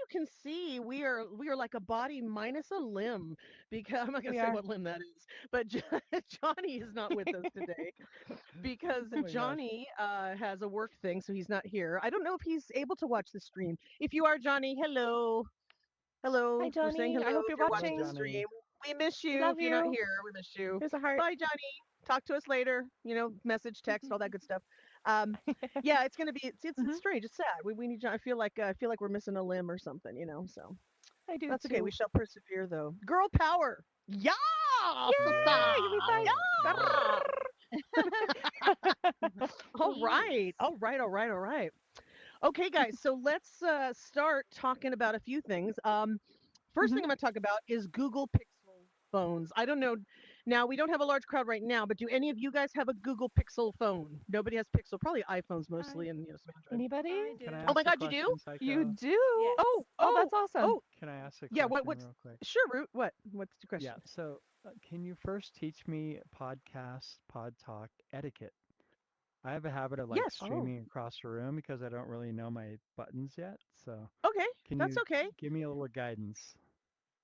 can see, we are like a body minus a limb, because I'm not going We to say are. what limb that is, but Johnny is not with us today because Oh my gosh. Johnny has a work thing, so he's not here. I don't know if he's able to watch the stream. If you are, Johnny, hello. Hi, Hello. We're saying Johnny. I hello hope if you're you're Hello, watching the watching. Johnny. stream. We miss We you. love If you're not you. here, we miss you. There's a heart. Bye, Johnny. Talk to us later. Message, text, all that good stuff. Um, yeah, it's gonna be. It's Hmm. strange. It's sad. We need. I feel like we're missing a limb or something. So I do that's okay. We too. shall persevere, though. Girl power. Yeah. Yay! We Yeah, fight. love it. Love it. All right. Please. All right. All right. All right. Okay, guys. So let's start talking about a few things. First thing Hmm. I'm going to talk about is Google Pixel phones. I don't know. Now, we don't have a large crowd right now, but do any of you guys have a Google Pixel phone? Nobody has Pixel, probably iPhones mostly, I and some Android. Anybody? I Can I do. Oh ask my a God, you do? question, You Psycho? do? Oh, Yes. Oh, oh, that's awesome. oh. Can I ask a Yeah. question What's real quick? sure, Root? What's the Yeah, question? so can you first teach me podcast, pod talk etiquette? I have a habit of like Yes. Oh, streaming across the room because I don't really know my buttons yet. So Okay, can that's you okay. give me a little guidance?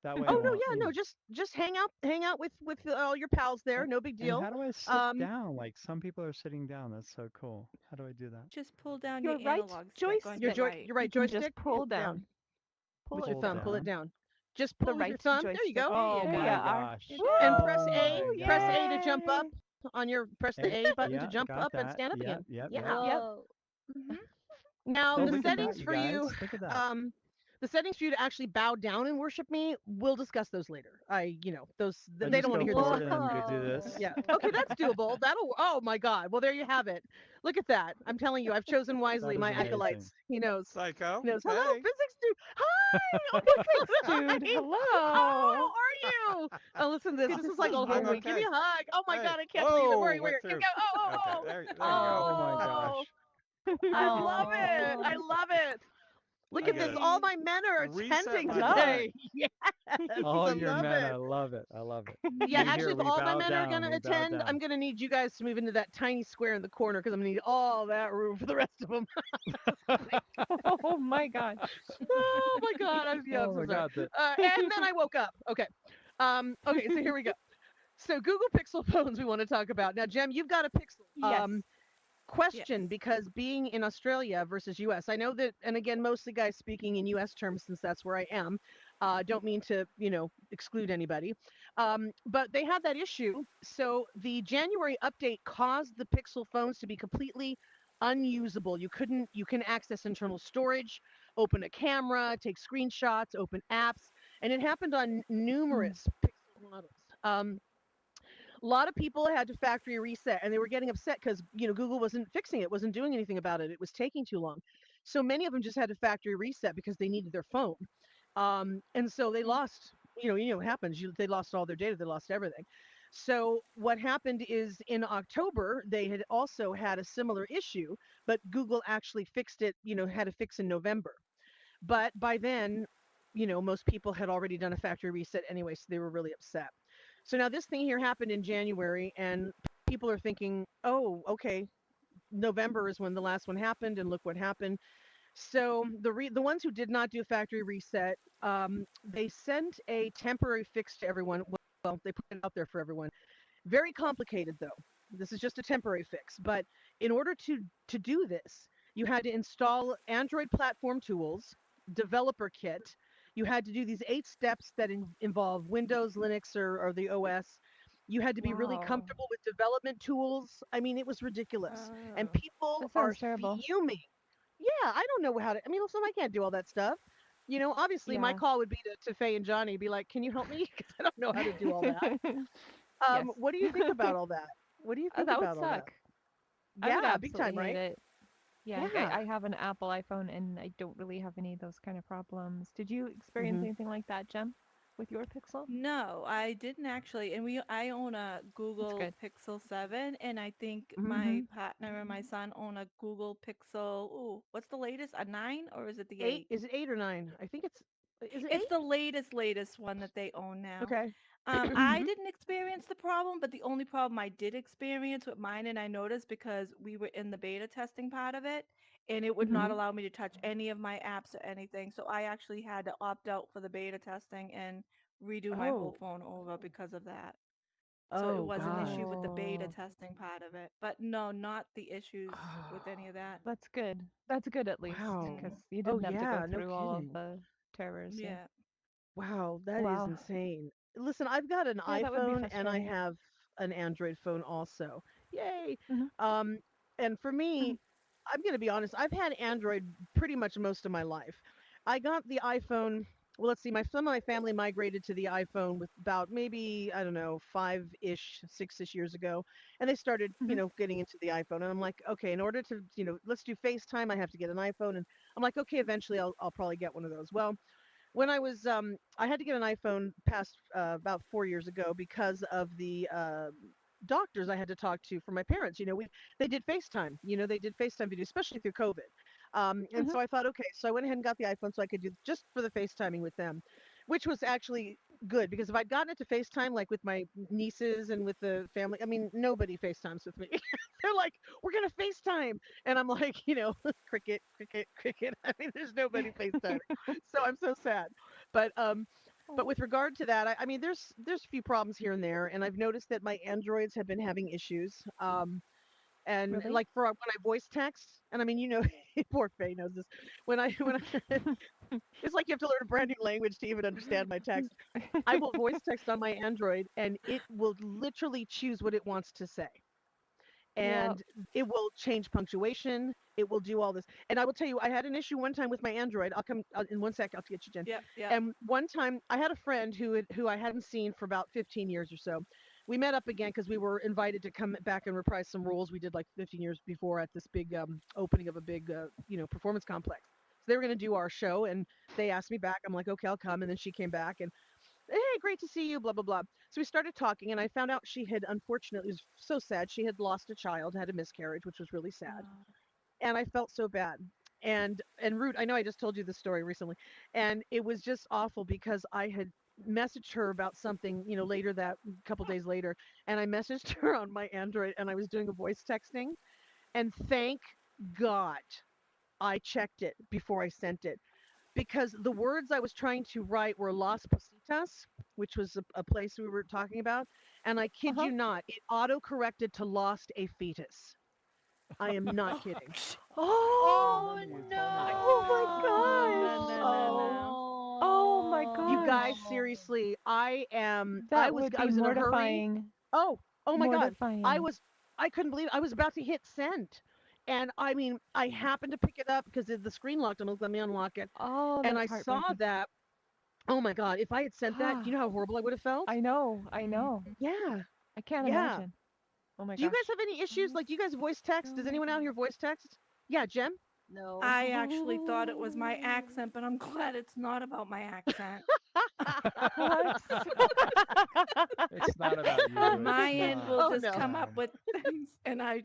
That way I Oh no, won't, yeah, no, just hang out with all your pals there. And, No big and deal. how do I sit Um, down? Like some people are sitting down. That's so cool. How do I do that? Just pull down your your right analog stick on your joystick. right. your right You can just joystick. Pull pull it down down. Pull with your it Pull thumb. Pull down. it down. down. Just The pull with your right thumb. There you joystick. go. There you Oh There you my go. are. gosh. You're And good. press A. Oh Woo! my Press gosh. A to jump up Yay! on your. Press the Eh, A button to yeah, jump got up and that. stand up Yep, again. yep, yep. Yeah. Yep. Whoa. Hmm. Now Oh, the look Hmm. at that, settings you for you. guys. Look at that. Um, the settings for you to actually bow down and worship me. We'll discuss those later. Those I they just don't want go to hear forward this. and then go do Whoa. this. Yeah. Okay, that's doable. That'll. Oh my God. Well, there you have it. Look at that. I'm telling you, I've chosen wisely That is my amazing. acolytes. He knows. Psycho. He knows. Hello, Hey. physics dude. Hi. Oh Physics my God. dude. How Hello. are you? Oh, listen to this. Good This to is like see old I'm home you. week. Give me okay. a hug. Oh my Hey. God, I can't believe it. Oh, Where? went Give through. me. Okay. Oh. There you go. Oh my Okay. Oh. gosh. I love it. I Oh. love it. Look I at this. gotta All Yay. my men are reset attending I my love flag. today. Yes, Oh, I you're love men. I it. love it. I love it. Yeah, We it. actually, here, if we all my bow men are going down. to We bow attend, I'm down. going to need you guys to move into that tiny square in the corner because I'm going to need all that room for the rest of them. Oh my God. Oh my God. I'm Oh so my sorry. God. That And then I woke up. Okay. Okay, so here we go. So Google Pixel phones we want to talk about. Now, Jem, you've got a Pixel. Yes. Question, Yes. because being in Australia versus US, I know that, and again, mostly guys speaking in US terms since that's where I am. Don't mean to, exclude anybody. But they had that issue. So the January update caused the Pixel phones to be completely unusable. You can access internal storage, open a camera, take screenshots, open apps, and it happened on Mm. numerous Pixel models. A lot of people had to factory reset and they were getting upset because Google wasn't fixing it, wasn't doing anything about it. It was taking too long. So many of them just had to factory reset because they needed their phone. And so they lost, what happens. They lost all their data, they lost everything. So what happened is in October, they had also had a similar issue, but Google actually fixed it, had a fix in November. But by then, most people had already done a factory reset anyway, so they were really upset. So now this thing here happened in January, and people are thinking, oh, okay, November is when the last one happened, and look what happened. So the ones who did not do a factory reset, they sent a temporary fix to everyone. Well, they put it out there for everyone. Very complicated though. This is just a temporary fix, but in order to do this, you had to install Android platform tools, developer kit. You had to do these 8 steps that involve Windows, Linux, or the OS. You had to be really Wow. comfortable with development tools. I mean, it was ridiculous. And Oh. people That are sounds terrible. fuming. Yeah, I don't know how to. I mean, listen, I can't do all that stuff. Obviously, my Yeah. call would be to Faye and Johnny, be like, "Can you help me? Because I don't know how to do all that." Yes. What do you think about all that? What do you think That would about all that? suck. I would Yeah, big time, absolutely hate right? it. Yeah, Yeah. I have an Apple iPhone and I don't really have any of those kind of problems. Did you experience Hmm. anything like that, Jem, with your Pixel? No, I didn't actually. And I own a That's Google good. Pixel 7, and I think Hmm. my partner and my son own a Google Pixel. Ooh, what's the latest? A 9 or is it the Eight? 8? Is it 8 or 9? I think it's. Is it It's 8? the latest one that they own now. Okay. I didn't experience the problem, but the only problem I did experience with mine, and I noticed because we were in the beta testing part of it, and it would not Mhm. allow me to touch any of my apps or anything. So I actually had to opt out for the beta testing and redo my whole Oh. phone over because of that. So it Oh was an god. issue with the beta Oh, testing part of it. But no, not the issues with any Oh, of that. that's good. That's good at least, because wow. Mm, you Oh didn't have to go yeah, no through all of kidding. the terrors. Yeah. yeah. Wow, that is Wow. insane. Listen, I've got an Yeah, that would be iPhone and I frustrating. have an Android phone also. Yay. Hmm. Um, and for Hmm. me, I'm going to be honest, I've had Android pretty much most of my life. I got the iPhone, well, let's see, some of my family migrated to the iPhone with about maybe, I don't know, 5-ish, 6-ish years ago. And they started, Hmm. getting into the iPhone. And I'm like, okay, in order to, let's do FaceTime, I have to get an iPhone. And I'm like, okay, eventually I'll probably get one of those. Well, when I had to get an iPhone past about 4 years ago because of the doctors I had to talk to for my parents. They did FaceTime. They did FaceTime video, especially through COVID. And Hmm. so I thought, okay, so I went ahead and got the iPhone so I could do just for the FaceTiming with them, which was actually good because if I'd gotten it to FaceTime like with my nieces and with the family, I mean, nobody FaceTimes with me. They're like, we're gonna FaceTime, and I'm like, cricket, cricket, cricket. I mean, there's nobody FaceTiming, so I'm so sad. But with regard to that, I mean, there's a few problems here and there, and I've noticed that my Androids have been having issues. And Really? like when I voice text, and I mean, poor Faye knows this. When I it's like you have to learn a brand new language to even understand my text. I will voice text on my Android, and it will literally choose what it wants to say, Yep. and it will change punctuation. It will do all this. And I will tell you, I had an issue one time with my Android. I'll come in one sec. I'll get you, Jen. Yep. Yep. And one time, I had a friend who I hadn't seen for about 15 years or so. We met up again because we were invited to come back and reprise some roles we did like 15 years before at this big opening of a big performance complex. So they were going to do our show, and they asked me back. I'm like, okay, I'll come. And then she came back, and hey, great to see you, blah, blah, blah. So we started talking, and I found out she had, unfortunately, it was so sad. She had lost a child, had a miscarriage, which was really sad. Oh, And I felt so bad. And Root, I know I just told you this story recently, and it was just awful because I had messaged her about something, later that couple days later, and I messaged her on my Android, and I was doing a voice texting, and thank God I checked it before I sent it because the words I was trying to write were Las Positas, which was a place we were talking about. And I kid Uh-huh. you not, it auto corrected to lost a fetus. I am not oh, kidding. Oh, I oh remember you told me that. Oh my no, gosh. no, no, no, no. oh my You gosh. guys, seriously, I That was would I be was in a hurry. mortifying. Oh my God. I Mortifying. was I couldn't believe it. I was about to hit send. And I mean, I happened to pick it up because the screen locked. I'm like, let me unlock it. Oh, And that's I saw heartbreaking. that. Oh my God, if I had sent that, do you know how horrible I would have felt? I know. I know. Mhm. Yeah, I can't yeah. imagine. Oh my Do you guys gosh. have any issues? I'm Like, do you guys voice text? Does anyone out so here voice text? Yeah, Jem? No. I actually thought it was my accent, but I'm glad it's not about my accent. What? It's not about you. It's My end not. will Oh It's just no. come up Jen. with things, and I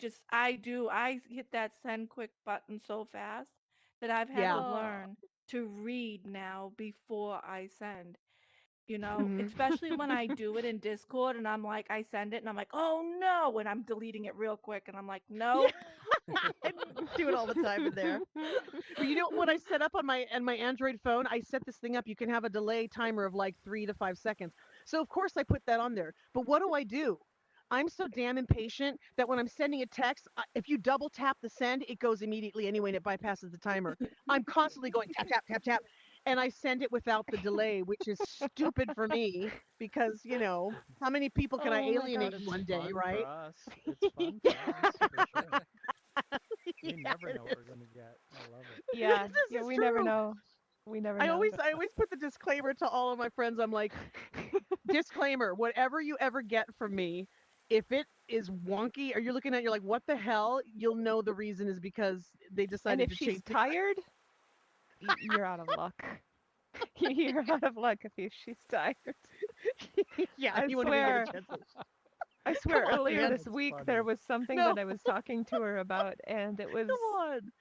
hit that send quick button so fast that I've had to Yeah. Oh. learn to read now before I send. Hmm. Especially when I do it in Discord and I'm like, I send it and I'm like, oh no, and I'm deleting it real quick and I'm like, Yeah, nope. I do it all the time in there. But you know what I set up on my Android phone? I set this thing up. You can have a delay timer of like 3 to 5 seconds. So of course I put that on there. But what do? I'm so damn impatient that when I'm sending a text, if you double tap the send, it goes immediately anyway and it bypasses the timer. I'm constantly going tap tap tap tap, and I send it without the delay, which is stupid for me because how many people can I Oh my But alienate in gosh. it's one day, fun for right? us. It's fun for us, for sure. We Yeah, never it know what we're is. going to get. I love it. Yeah. This Yeah, is we never true. know. We never I know. always I always put the disclaimer to all of my friends. I'm like, disclaimer, whatever you ever get from me, if it is wonky or you're looking at it, you're like, what the hell? You'll know the reason is because they And decided if to she's change the tired, you're out of luck. You're out of luck if she's tired. Yeah, I you won't even get a swear. chance to I come swear on, earlier man. this That's week there funny. was something No, that I was talking to her about and it was come on.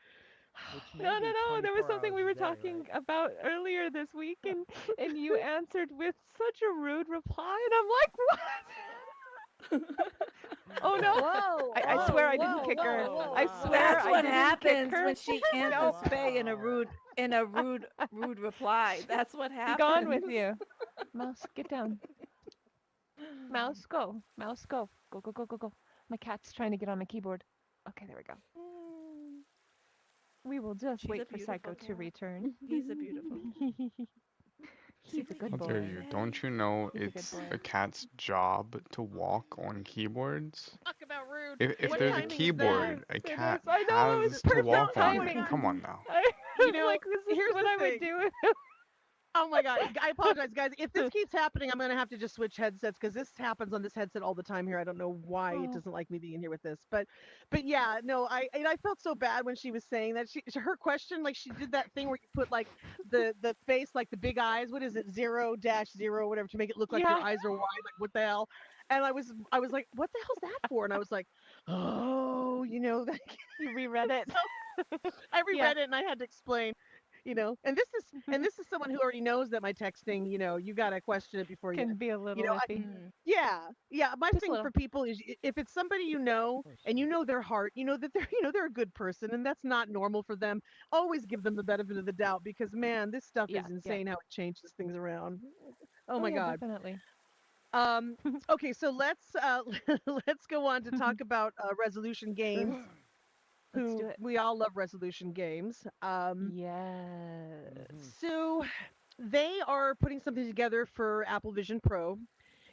which may No, no, be no. There was 24 something hours we a were day, talking right? about earlier this week, and you answered with such a rude reply, and I'm like, what? Oh no! Well, I swear I didn't kick her. oh I wow. swear That's I what didn't kick happens her. when she No, answers Faye in a Wow. rude reply. That's what be gone with happens. you. Mouse, get down. Mouse, go. Mouse, go. Go, go, go, go, go. My cat's trying to get on my keyboard. Okay, there we go. We will just She's a wait for beautiful Psycho to cat. return. He's a beautiful cat. He's a good How dare boy. you? Don't you know He's a good it's boy. a cat's job to walk on keyboards? Talk about rude. If What there's a timing is It that? is. keyboard a It is. cat I know it was has to perfect walk on Oh my it, timing. god. come on now. I You was know, like, this is here's what the I would thing. do. Oh my god. I apologize, guys. If this keeps happening, I'm gonna have to just switch headsets because this happens on this headset all the time here. I don't know why it Oh. doesn't like me being in here with this, but yeah, no. I felt so bad when she was saying that. Her question, like she did that thing where you put like the face, like the big eyes. What is it? 0-0 whatever to make it look like your Yeah. eyes are wide. Like what the hell? And I was like, what the hell's that for? And I was like, oh, that. You reread it. I Yeah. reread it and I had to explain, and this is someone who already knows that my texting, you gotta question it before you, Can be a you little know, iffy. yeah. My Just a thing for little. people is if it's somebody Oh, and you shoot. know their heart, you know that they're, they're a good person, and that's not normal for them. Always give them the benefit of the doubt because man, this stuff Yeah. is Yeah. insane how it changes things around. Oh Oh my yeah, God. definitely. Um, okay, so let's let's go on to talk about resolution games. Let's do Who it. we all love resolution games. Yes. Mhm. So they are putting something together for Apple Vision Pro,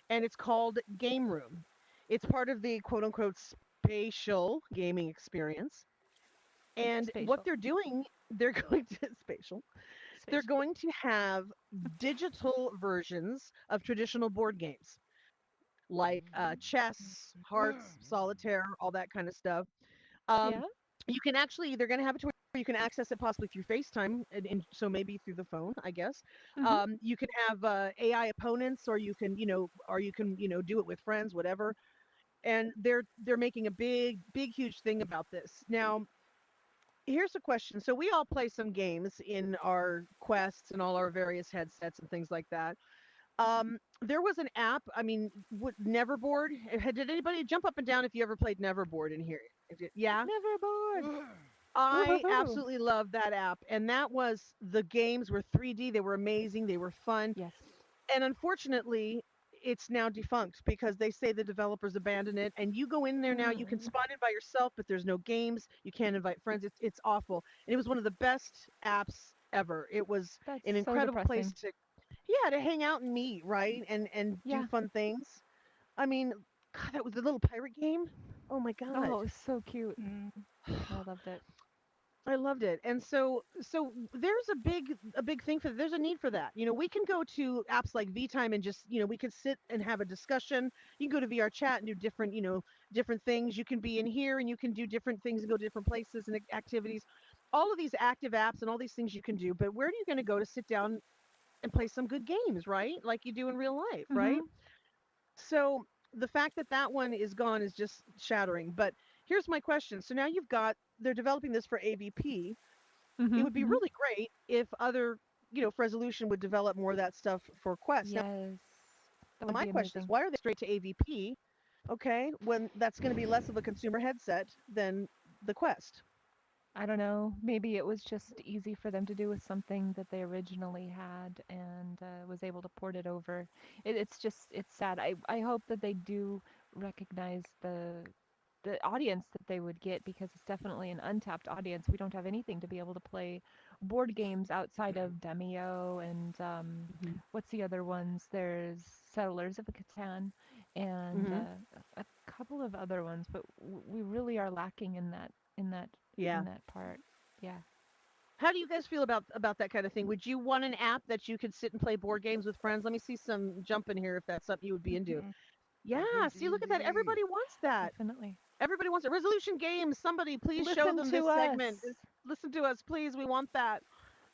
and it's called Game Room. It's part of the quote unquote spatial gaming experience. And what Spatial. they're doing, they're going to spatial. They're Spatial. going to have digital versions of traditional board games like chess, hearts, solitaire, all that kind of stuff. Um, Yeah. you can actually, they're going to have it to where you can access it possibly through FaceTime, and so maybe through the phone, I guess. Mhm. You can have AI opponents, or you can, do it with friends, whatever. And they're making a big, big, huge thing about this. Now, here's a question. So we all play some games in our quests and all our various headsets and things like that. There was an app. I mean, Neverboard. Did anybody jump up and down if you ever played Neverboard in here? Yeah. Never bored. I Woohoo. absolutely love that app. And that was the games were 3D. They were amazing. They were fun. Yes. And unfortunately, it's now defunct because they say the developers abandoned it. And you go in there now, you can Mm, spawn in by yourself, but there's no games. You can't invite friends. It's awful. And it was one of the best apps ever. It was that's an so incredible place depressing. to, yeah, to hang out and meet, right? And do Yeah. fun things. I mean, God, that was the little pirate game. Oh my God. Oh, it was so cute. Mm. I loved it. I loved it. And so there's a big thing for there's a need for that. We can go to apps like VTime and just, we can sit and have a discussion. You can go to VR chat and do different, different things. You can be in here and you can do different things and go to different places and activities. All of these active apps and all these things you can do, but where are you going to go to sit down and play some good games, right? Like you do in real life, right? Mhm. So the fact that that one is gone is just shattering. But here's my question. So now they're developing this for AVP. It Mhm. would be Mhm. really great if other, Resolution would develop more of that stuff for Quest. Now, Yes. That would my be question is, amazing. why are they straight to AVP? Okay, when that's going to be less of a consumer headset than the Quest. I don't know. Maybe it was just easy for them to do with something that they originally had and was able to port it over. It's sad. I hope that they do recognize the audience that they would get because it's definitely an untapped audience. We don't have anything to be able to play board games outside of Demio and Hmm. what's the other ones? There's Settlers of Catan and Hmm. a couple of other ones, but we really are lacking in that Yeah. in that part. Yeah. How do you guys feel about that kind of thing? Would you want an app that you could sit and play board games with friends? Let me see some jump in here if that's something you would be into. Mm-mm. Yeah, I play see, look at that. D&D. Everybody wants that. Definitely. Everybody wants it. Resolution games. Somebody please show Listen them to this us. segment. Listen to us, please. We want that.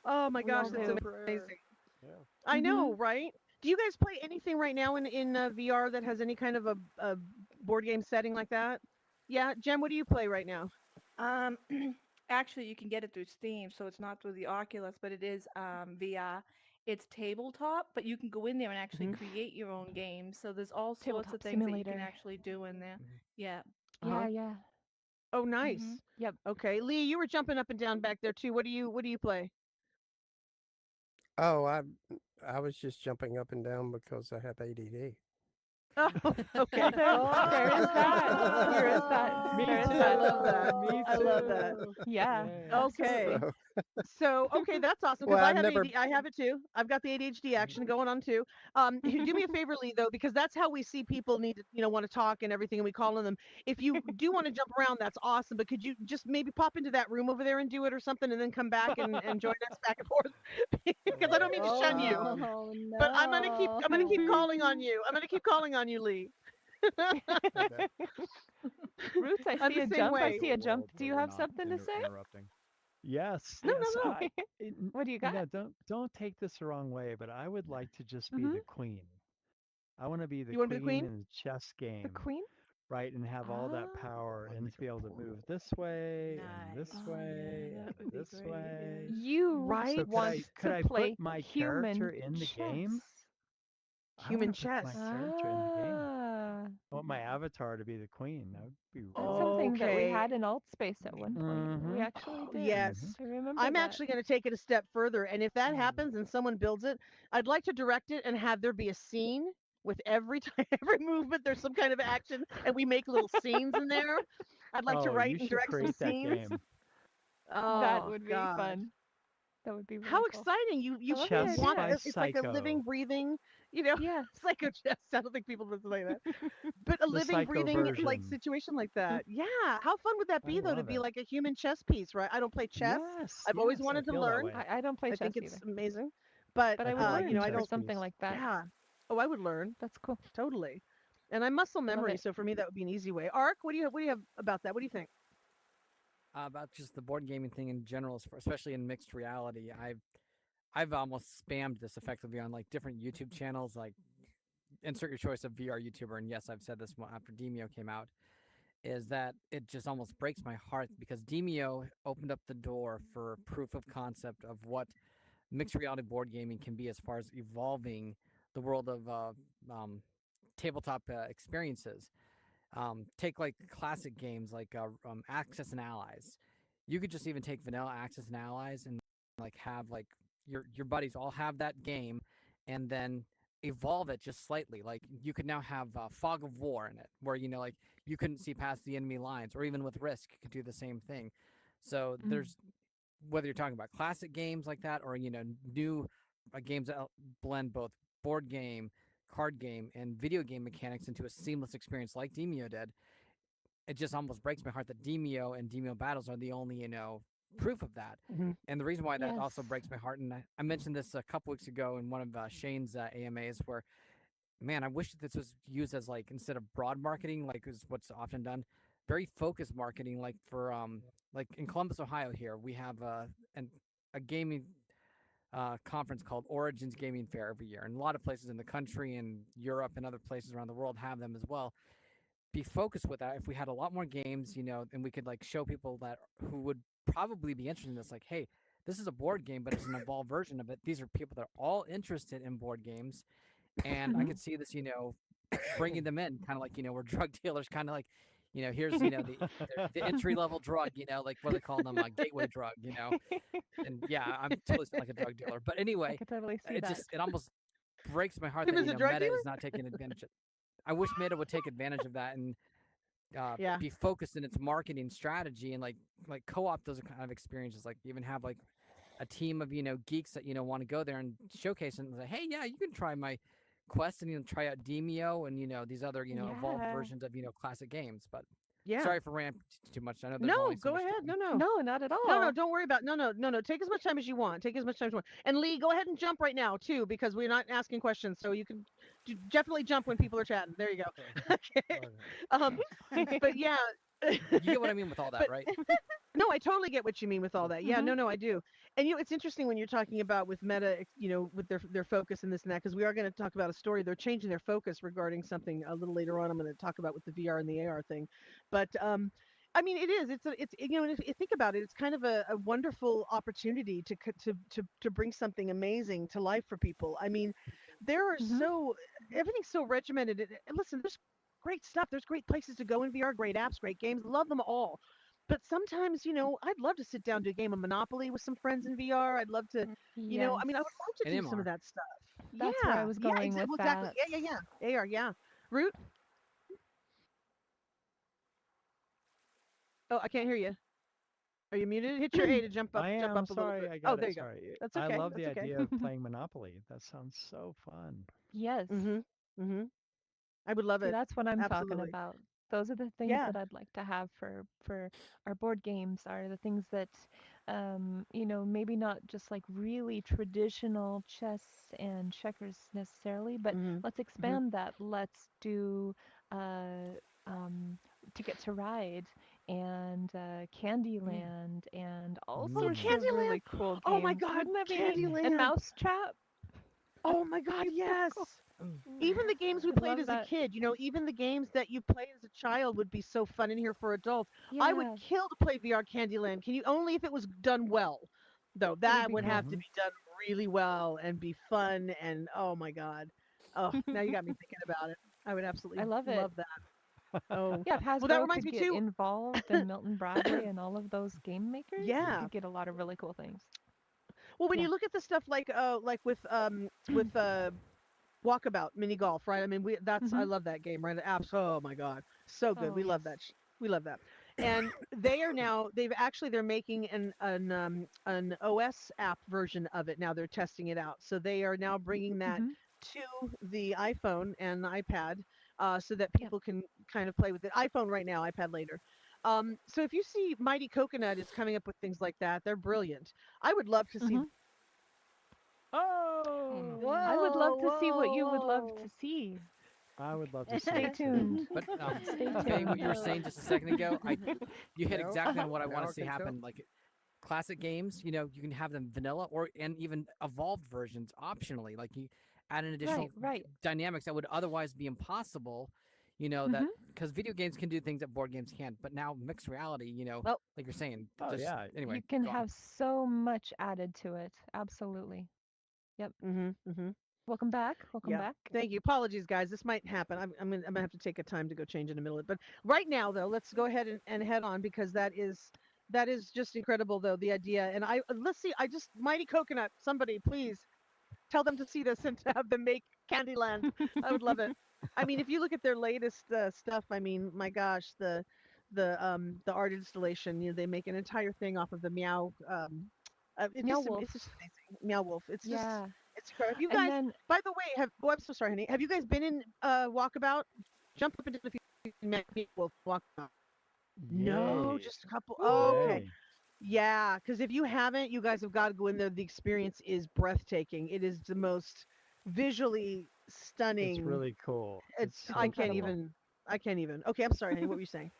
Oh my We gosh, all Come that's on, do. prayer. amazing. Yeah. I Mhm. know, right? Do you guys play anything right now in VR that has any kind of a board game setting like that? Yeah, Jen, what do you play right now? Um, actually you can get it through Steam, so it's not through the Oculus, but it is VR. It's tabletop, but you can go in there and actually Mhm. create your own games. So there's all sorts of Tabletop things that you can simulator. actually do in there. Mhm. Yeah. Uh-huh. Yeah, yeah. Oh, nice. Mhm. Yep. Okay, Lee, you were jumping up and down back there too. What do you play? Oh, I was just jumping up and down because I have ADD. Oh, okay. Well, there is that. There is that. Me There is too. I that. love that. Me I love that. too. Yeah, Yay. Okay. absolutely. So, So, okay, that's awesome because well, I I've have never. I have it too. I've got the ADHD action going on too. Do me a favor, Lee, though, because that's how we see people need to, want to talk and everything, and we call on them. If you do want to jump around, that's awesome. But could you just maybe pop into that room over there and do it or something, and then come back and join us back and forth? Because I don't mean to shun you, Um, Oh but I'm gonna keep no. calling on you. I'm gonna keep calling on you, Lee. that- Roots, I I'm see the a same jump. I way. see a jump. World Do where you we're have not something to say? interrupting. Yes, No, yes. no, no. What do you got? Don't take this the wrong way, but I would like to just be Mm-hmm. the queen. I want to be the You want to be the queen queen? in a chess The game, queen? right? And have all that Ah. power and Like to a be able to portal. move this way and Nice. this Oh, way Yeah, and that would be this great. way. Yeah. You Right? So want could to I play put my human character in the game? chess. I want Human to put my chess. character in the game. Ah, I want my avatar to be the queen. That would be that's really something cool. that we Okay. had in alt space at one point. We Mm-hmm. actually Oh, did. Mm-hmm. yes. I remember I'm that. actually going to take it a step further. And if that Mm. happens and someone builds it, I'd like to direct it and have there be a scene with every time, every movement, there's some kind of action, and we make little scenes in there. I'd like to Oh, write you and should direct some create that scenes. game. That Oh, would be God. fun. That would be How really cool. exciting. You I love the Chess want by idea. it's like a living, Psycho. breathing, Yes. psycho chess. I don't think people would say that. But a The living, Psycho breathing like version. situation like that. Yeah. How fun would that I be though to love be it. like a human chess piece, right? I don't play chess. Yes, I've always yes, I wanted to feel that learn. way. I don't play I chess think it's either, amazing. But but I I would feel like a learn I for chess don't something piece. like that. yeah. Oh, I would learn. That's cool. Totally. And I'm muscle I love memory, it. so for me that would be an easy way. Ark, what do you have about that? What do you think? About just the board gaming thing in general, especially in mixed reality. I've almost spammed this effectively on like different YouTube channels, like insert your choice of VR YouTuber. And yes, I've said this one after Demio came out, is that it just almost breaks my heart because Demio opened up the door for proof of concept of what mixed reality board gaming can be as far as evolving the world of tabletop experiences. Take like classic games like Access and Allies. You could just even take vanilla Access and Allies and like have like your buddies all have that game, and then evolve it just slightly. Like you could now have Fog of War in it, where like you couldn't see past the enemy lines, or even with Risk, you could do the same thing. So Mm. there's whether you're talking about classic games like that, or new games that blend both board game, card game, and video game mechanics into a seamless experience like Demio did. It just almost breaks my heart that Demio and Demio Battles are the only proof of that. Hmm. And the reason why that also Yes. breaks my heart, and I mentioned this a couple weeks ago in one of Shane's AMAs, where man, I wish this was used as like instead of broad marketing, like is what's often done, very focused marketing. Like for like in Columbus, Ohio, here we have a gaming conference called Origins Gaming Fair every year, and a lot of places in the country and Europe and other places around the world have them as well. Be focused with that. If we had a lot more games, and we could like show people that who would probably be interested in this, like, hey, this is a board game, but it's an evolved version of it. These are people that are all interested in board games, and I Mhm. could see this, bringing them in, kind of like we're drug dealers, kind of like, here's the entry level drug, like what they call them, a gateway drug, and yeah, I'm totally sound like a drug dealer, but I anyway, could totally see that. it almost breaks my heart Him that as a drug Meta dealer? is not taking advantage of. I wish Meta would take advantage of that and Yeah. be focused in its marketing strategy and like co-op those kind of experiences, like even have like a team of geeks that want to go there and showcase and say, hey, yeah, you can try my quest and try out Demio and these other evolved Yeah. versions of classic games. But Yeah. sorry for ranting too much. I know there's No, only so go much ahead. time. No, no. No, not at No, no, all. don't worry about no. Take as much time as you want. Take as much time as you want. And Lee, go ahead and jump right now too, because we're not asking questions, so you can definitely jump when people are chatting. There you go. Okay. Okay. Um, but yeah. You get what I mean with all that, But right? no, I totally get what you mean with all that. Yeah, Mhm. no, I do. And it's interesting when you're talking about with Meta, with their focus and this and that, because we are going to talk about a story. They're changing their focus regarding something a little later on. I'm going to talk about with the VR and the AR thing, but I mean, it is. It's if you think about it, it's kind of a wonderful opportunity to bring something amazing to life for people. I mean, there are Mhm. everything's so regimented. And listen, there's great stuff. There's great places to go in VR, great apps, great games. Love them all. But sometimes, I'd love to sit down to a game of Monopoly with some friends in VR. I'd love to, I mean, I would Yes. love to And do some of MR. that stuff. That's where I Yeah, was yeah, going exactly. with Well, exactly. that. Yeah. AR, yeah. Root. Oh, I can't hear you. Are you muted? Hit your A to I jump am up a little sorry. bit. I Oh, got there it. you go. Sorry. That's I okay. love That's the okay. idea of playing Monopoly. That sounds so fun. Yes. Mhm. Mhm. I would love See, it. that's what I'm talking Absolutely. about. Those are the things Yeah. that I'd like to have for our board games are the things that maybe not just like really traditional chess and checkers necessarily, but Mhm. let's Mhm. expand that. Let's do uh um Ticket to Ride and Yeah. Candyland and all Oh, sorts Mm. of Candyland. really cool Oh my games. God, Wouldn't that be neat? And Candyland. Mousetrap. Oh my That'd God, be so yes. cool. Mm. Even the games we I played love as a that. kid, even the games that you played as a child would be so fun in here for adults. I would Yeah, kill to play VR Candyland. Can you only if it was done well, though. it would That be would cool. have to Mhm. be done really well and be fun and oh my God. Oh, now you got me thinking about it. I would I absolutely love it. love that. Oh, Yeah, if well, that Hasbro reminds could me get too. involved and Milton Bradley and all of those game makers, we Yeah. could get a lot of really cool things. Well, when Yeah. you look at the stuff like with Walkabout mini golf, right? I mean, I Mhm. love that game, right? Oh my God, so good. Oh, We love yes. that. We love that. And they're making an OS app version of it now. They're testing it out, so they are now bringing that Mhm. to the iPhone and the iPad, so that Yep. people can kind of play with it. iPhone right now, iPad later. So if you see Mighty Coconut is coming up with things like that, they're brilliant. I would love to see. Mhm. Oh no. I would love Whoa, to see what you would love whoa, to see. I would love to see Stay it too. tuned. But Stay Faye, what tuned. you were saying just a second ago, you hit Now, exactly Uh-huh. on what I want now to I see can tell. happen. Like classic games, you can have them vanilla or and even evolved versions optionally. Like you add an Right, additional right. dynamics that would otherwise be impossible. That Mhm. because video games can do things that board games can't. But now mixed reality, well, like you're saying, Oh just yeah. anyway, You can go on. have so much added to it. Absolutely. Yep. mhm, mhm. Welcome back. Welcome Yeah. back. Thank you. Apologies, guys. This might happen. I'm gonna have to take a time to go change in a minute. But right now, though, let's go ahead and head on because that is just incredible, though the idea. And let's see. I just Mighty Coconut. Somebody, please tell them to see this and to have them make Candyland. I would love it. I mean, if you look at their latest stuff, I mean, my gosh, the art installation. They make an entire thing off of the Meow. Meow Wolf. It's just amazing. Meow Wolf. Yeah. It's incredible. Have you And guys, then by the way, I'm so sorry, honey. Have you guys been in Walkabout? Jump up and down if you met Wolf Walkabout. No, Yay. just a couple. Oh, woo. okay. Yay. Yeah, because if you haven't, you guys have got to go in there. The experience is breathtaking. It is the most visually It's stunning. really cool. It's It's It's so I can't cool. incredible. even. I can't even. Okay, I'm sorry, honey. What were you saying?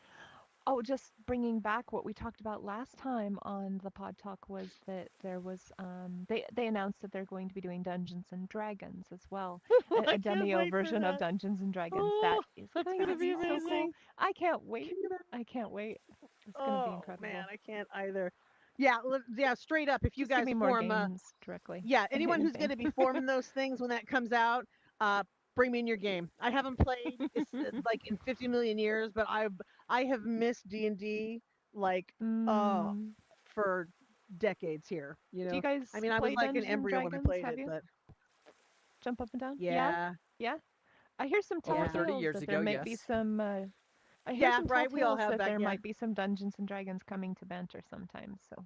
Oh, just bringing back what we talked about last time on the pod talk was that there was they announced that they're going to be doing Dungeons and Dragons as well, I a can't demo wait for version of that. Dungeons and Dragons. That Oh, is that's going to gonna be be so cool. amazing. I can't wait. Cannot- I can't wait. It's going to be Oh man, incredible. I can't either. Yeah, yeah. Straight up, if you Just give guys me more form games directly yeah, anyone in who's going to be advance. forming those things when that comes out, uh, bring me in your game. I haven't played it's like in 50 million years, but I have missed D&D like oh Mm. for decades here. Do you I guys mean, I was play like an Dungeons and embryo when I Dragons? played Have it, you? but Jump up and down? Yeah? yeah, Yeah? I hear some Over yeah, 30 telltales years that there ago, might be yes. some I hear yeah. some Right, we all telltales have that that. there Yeah, might be some Dungeons and Dragons coming to Banter sometime, so.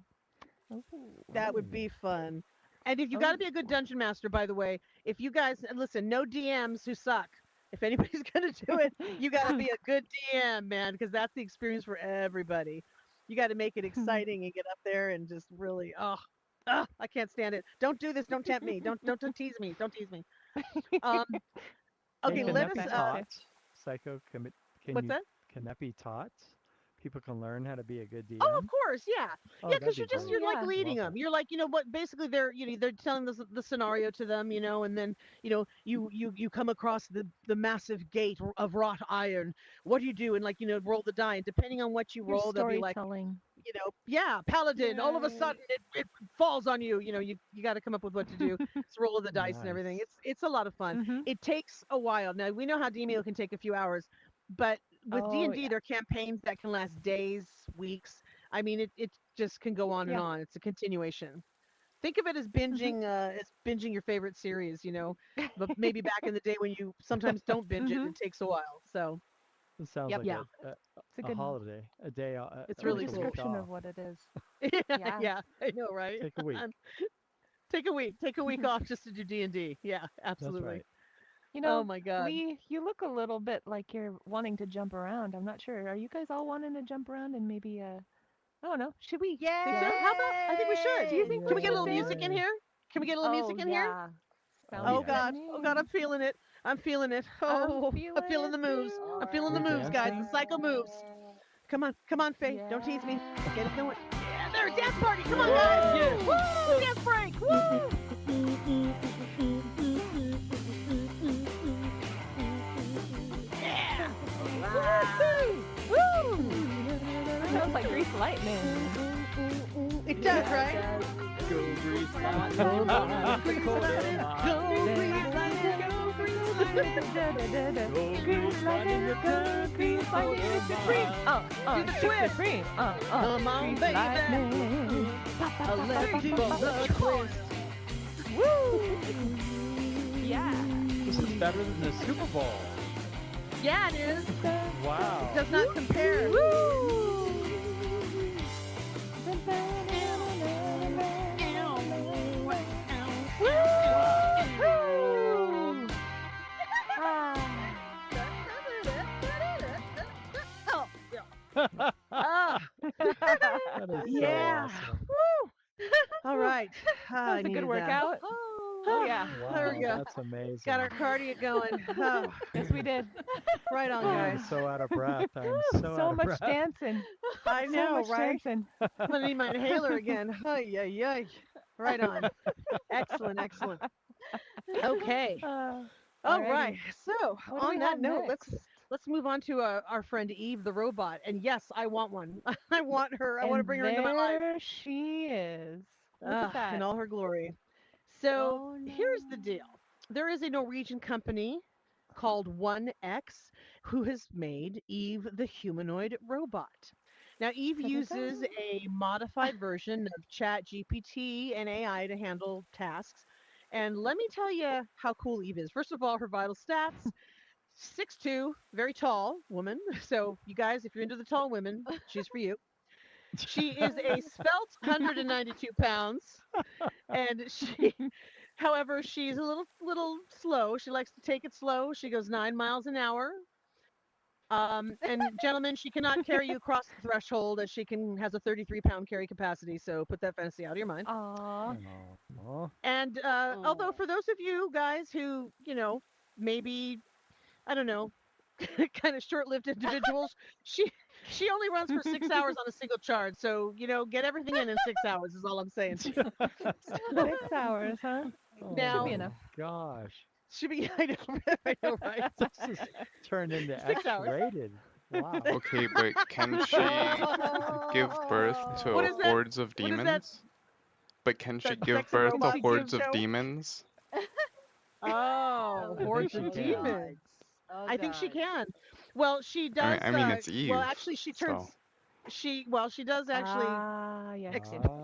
Ooh. that would Oh. be fun. And if you got to Oh. be a good dungeon master, by the way, if you guys listen, no DMs who suck. If anybody's gonna do it, you got to be a good DM, man, because that's the experience for everybody. You got to make it exciting and get up there and just really, I can't stand it. Don't do this. Don't tempt me. Don't tease me. Don't tease me. Um, I And okay, know can what let that us. be that's taught? Psycho, can What's you that? can that be taught? people can learn how to be a good DM? Oh, of course, yeah, Oh, yeah, that'd because be you're great. you're like yeah. leading Love them. that. You're like, what? Basically, they're telling the scenario to them, and then you come across the massive gate of wrought iron. What do you do? And like roll the die, and depending on what you Your roll, they'll be like, storytelling. yeah, paladin. All of a Yay. sudden, it falls on you. You got to come up with what to do. It's roll of the dice and everything. Nice. It's a lot of fun. Mm-hmm. It takes a while. Now we know how DMO can take a few hours, but with D Oh and D, yeah. there are campaigns that can last days, weeks. I mean, it just can go on and Yeah. on. It's a continuation. Think of it Mm-hmm. as binging your favorite series. But maybe back in the day when you sometimes don't binge it, Mm-hmm. and it takes a while. So, It sounds yep, like yeah, It's a a good holiday, a day, it's good like really a week cool. description off. of what it is. Yeah, Yeah. yeah, I know, right? Take a week. Take a week off just to do D&D. Yeah, That's absolutely. right. You Oh know, my God. Lee, you look a little bit like you're wanting to jump around. I'm not sure. Are you guys all wanting to jump around and maybe I don't know. Should we Think so? dance? How about? I think we should. Do you think Can we we get a should little dance? music in Yay. here? Can we get a little Oh music in here? yeah. Oh, Sounds Oh good yes. to God. Oh God, me. I'm feeling it. I'm feeling it. I'm Oh, I'm feeling feeling it the moves. too. I'm feeling the We moves, guys. The dancing? cycle moves. Come on, Faye. Don't tease me. Yeah. Get it going. Yeah, there, dance party. Come on, guys. Yes. Woo! Dance break. Woo! Yeah. Woo! Woo! Sounds like Grease Lightning. It does, Yeah, right? it does. Go Grease Lightning, Go mine. Grease Go Lightning. mine. Go Grease Lightning. Go Grease Lightning. Go Grease Lightning, Go Grease Lightning, it's supreme. Do the It's twist. supreme. Come on, Grease baby. Lightning. Let's do the twist. Woo! Yeah. This is better than the Super Bowl. Yeah, it is. Wow. Does not compare. Oh, yeah. Ah, That is yeah. so awesome. Woo. All right. Ah, I That was a good needed that. workout. Oh yeah. Wow, There we go. that's amazing. Got our cardio going. Oh, Yes, we did. right on, I'm guys. so out of breath. I'm so out So of much breath. dancing. I So know, much right? dancing. I'm gonna need my inhaler again. Ay, ay, ay. Right on. Excellent, excellent. Okay. All Alrighty. right. So What do we on that have note, next? let's move on to our friend Eve the robot. And yes, I want one. I want her. I want to And bring her into my life. there she is. Look at that. In all her glory. So Oh, here's the no. deal. There is a Norwegian company called 1X who has made Eve the humanoid robot. Now, Eve uses Ta-da-da. a modified version of Chat GPT and AI to handle tasks. And let me tell you how cool Eve is. First of all, her vital stats 6'2, very tall woman. So, you guys, if you're into the tall women, she's for you. She is a svelte 192 pounds. And however, she's a little slow. She likes to take it slow. She goes 9 miles an hour. And gentlemen, she cannot carry you across the threshold as she has a 33-pound carry capacity. So put that fantasy out of your mind. Aw. Aw. And although for those of you guys who, maybe, I don't know, kind of short-lived individuals, she only runs for 6 hours on a single charge. So, get everything in 6 hours is all I'm saying. 6 hours, huh? Now- Should be enough. Gosh. Should be, I know, right? This is turned into 6 hours. X-rated. Wow. Okay, but can she give birth to What is that? hordes of What is that? demons? But can she That give sex and birth to robot hordes game of show? demons? Oh, I hordes think of she can. demons. Oh, I think she God. can. Well, she does. I mean, it's Eve. Well, actually, she turns. so. She does actually Ah, yeah.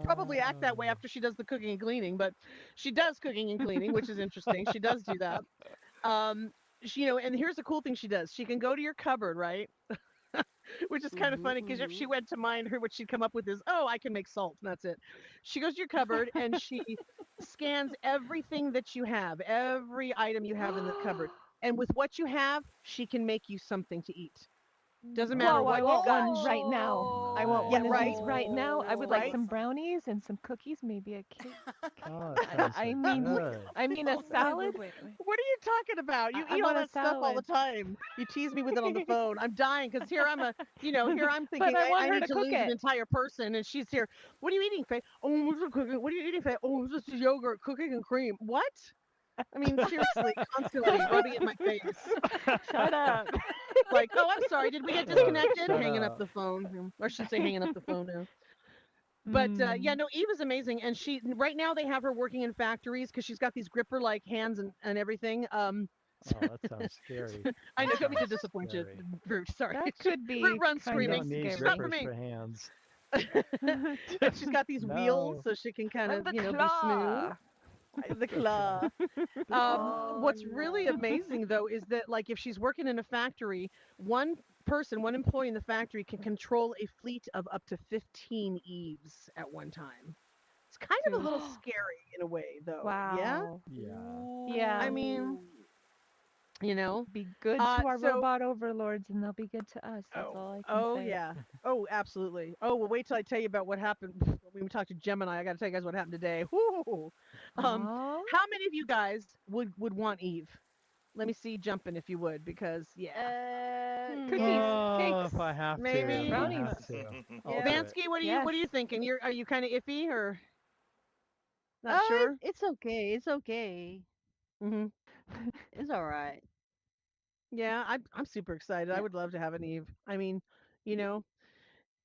probably act that way after she does the cooking and cleaning, but she does cooking and cleaning, which is interesting. She does do that. And here's the cool thing she does. She can go to your cupboard, right? Which is kind of funny because if she went to mine, what she'd come up with is, oh, I can make salt, and that's it. She goes to your cupboard and she scans everything that you have, every item you have in the cupboard. And with what you have, she can make you something to eat. Doesn't matter Whoa, what. I want one right now. I want Yeah, one of right? these right now. I would like Right? some brownies and some cookies, maybe a cake. Oh, that sounds I so mean, good. I mean a salad. Wait. What are you talking about? You I eat all want a that stuff all the salad. time. You tease me with it on the phone. I'm dying because here I'm here I'm But thinking I want I her need to to cook lose an it. entire person, and she's here. What are you eating, Faye? Oh, I'm just cooking. What are you eating, Faye? Oh, it's just yogurt, cooking and cream. What? I mean, seriously, constantly rubbing it in my face. Shut up. Like, oh, I'm sorry. Did we get Oh, disconnected? shut Hanging up up. the phone, or I should say, hanging up the phone now. But yeah, Mm. no, Eve is amazing, and she right now they have her working in factories because she's got these gripper like hands and everything. Oh, that sounds scary. I know, That don't mean to sounds disappoint you, scary. Root. Sorry, That could Root be runs You kind of screaming. don't need It's not scary. for grippers me. for hands. And she's got these wheels No. so she can kind And of the be smooth. claw. The claw. Oh What's really no. amazing though is that like if she's working in a factory, one person, one employee in the factory can control a fleet of up to 15 Eves at one time. It's kind of a little scary in a way though. Yeah? Wow. Yeah. Yeah. I mean, Be good to our so robot overlords and they'll be good to us. That's oh, all I can oh say. yeah. Oh, absolutely. Oh, well, wait till I tell you about what happened when we talked to Gemini. I got to tell you guys what happened today. Whoo! Oh. How many of you guys would want Eve? Let me see jumping if you would, because yeah, Cookies, Oh, cakes. if I have to, maybe. if I Brownies. have to, I'll Yeah. do it. Vansky, Yes. what are you thinking? Are you kind of iffy or not Oh, sure? it's okay. It's okay. Hmm. It's all right. Yeah, I'm super excited. I Yeah. would love to have an Eve. I mean, you know,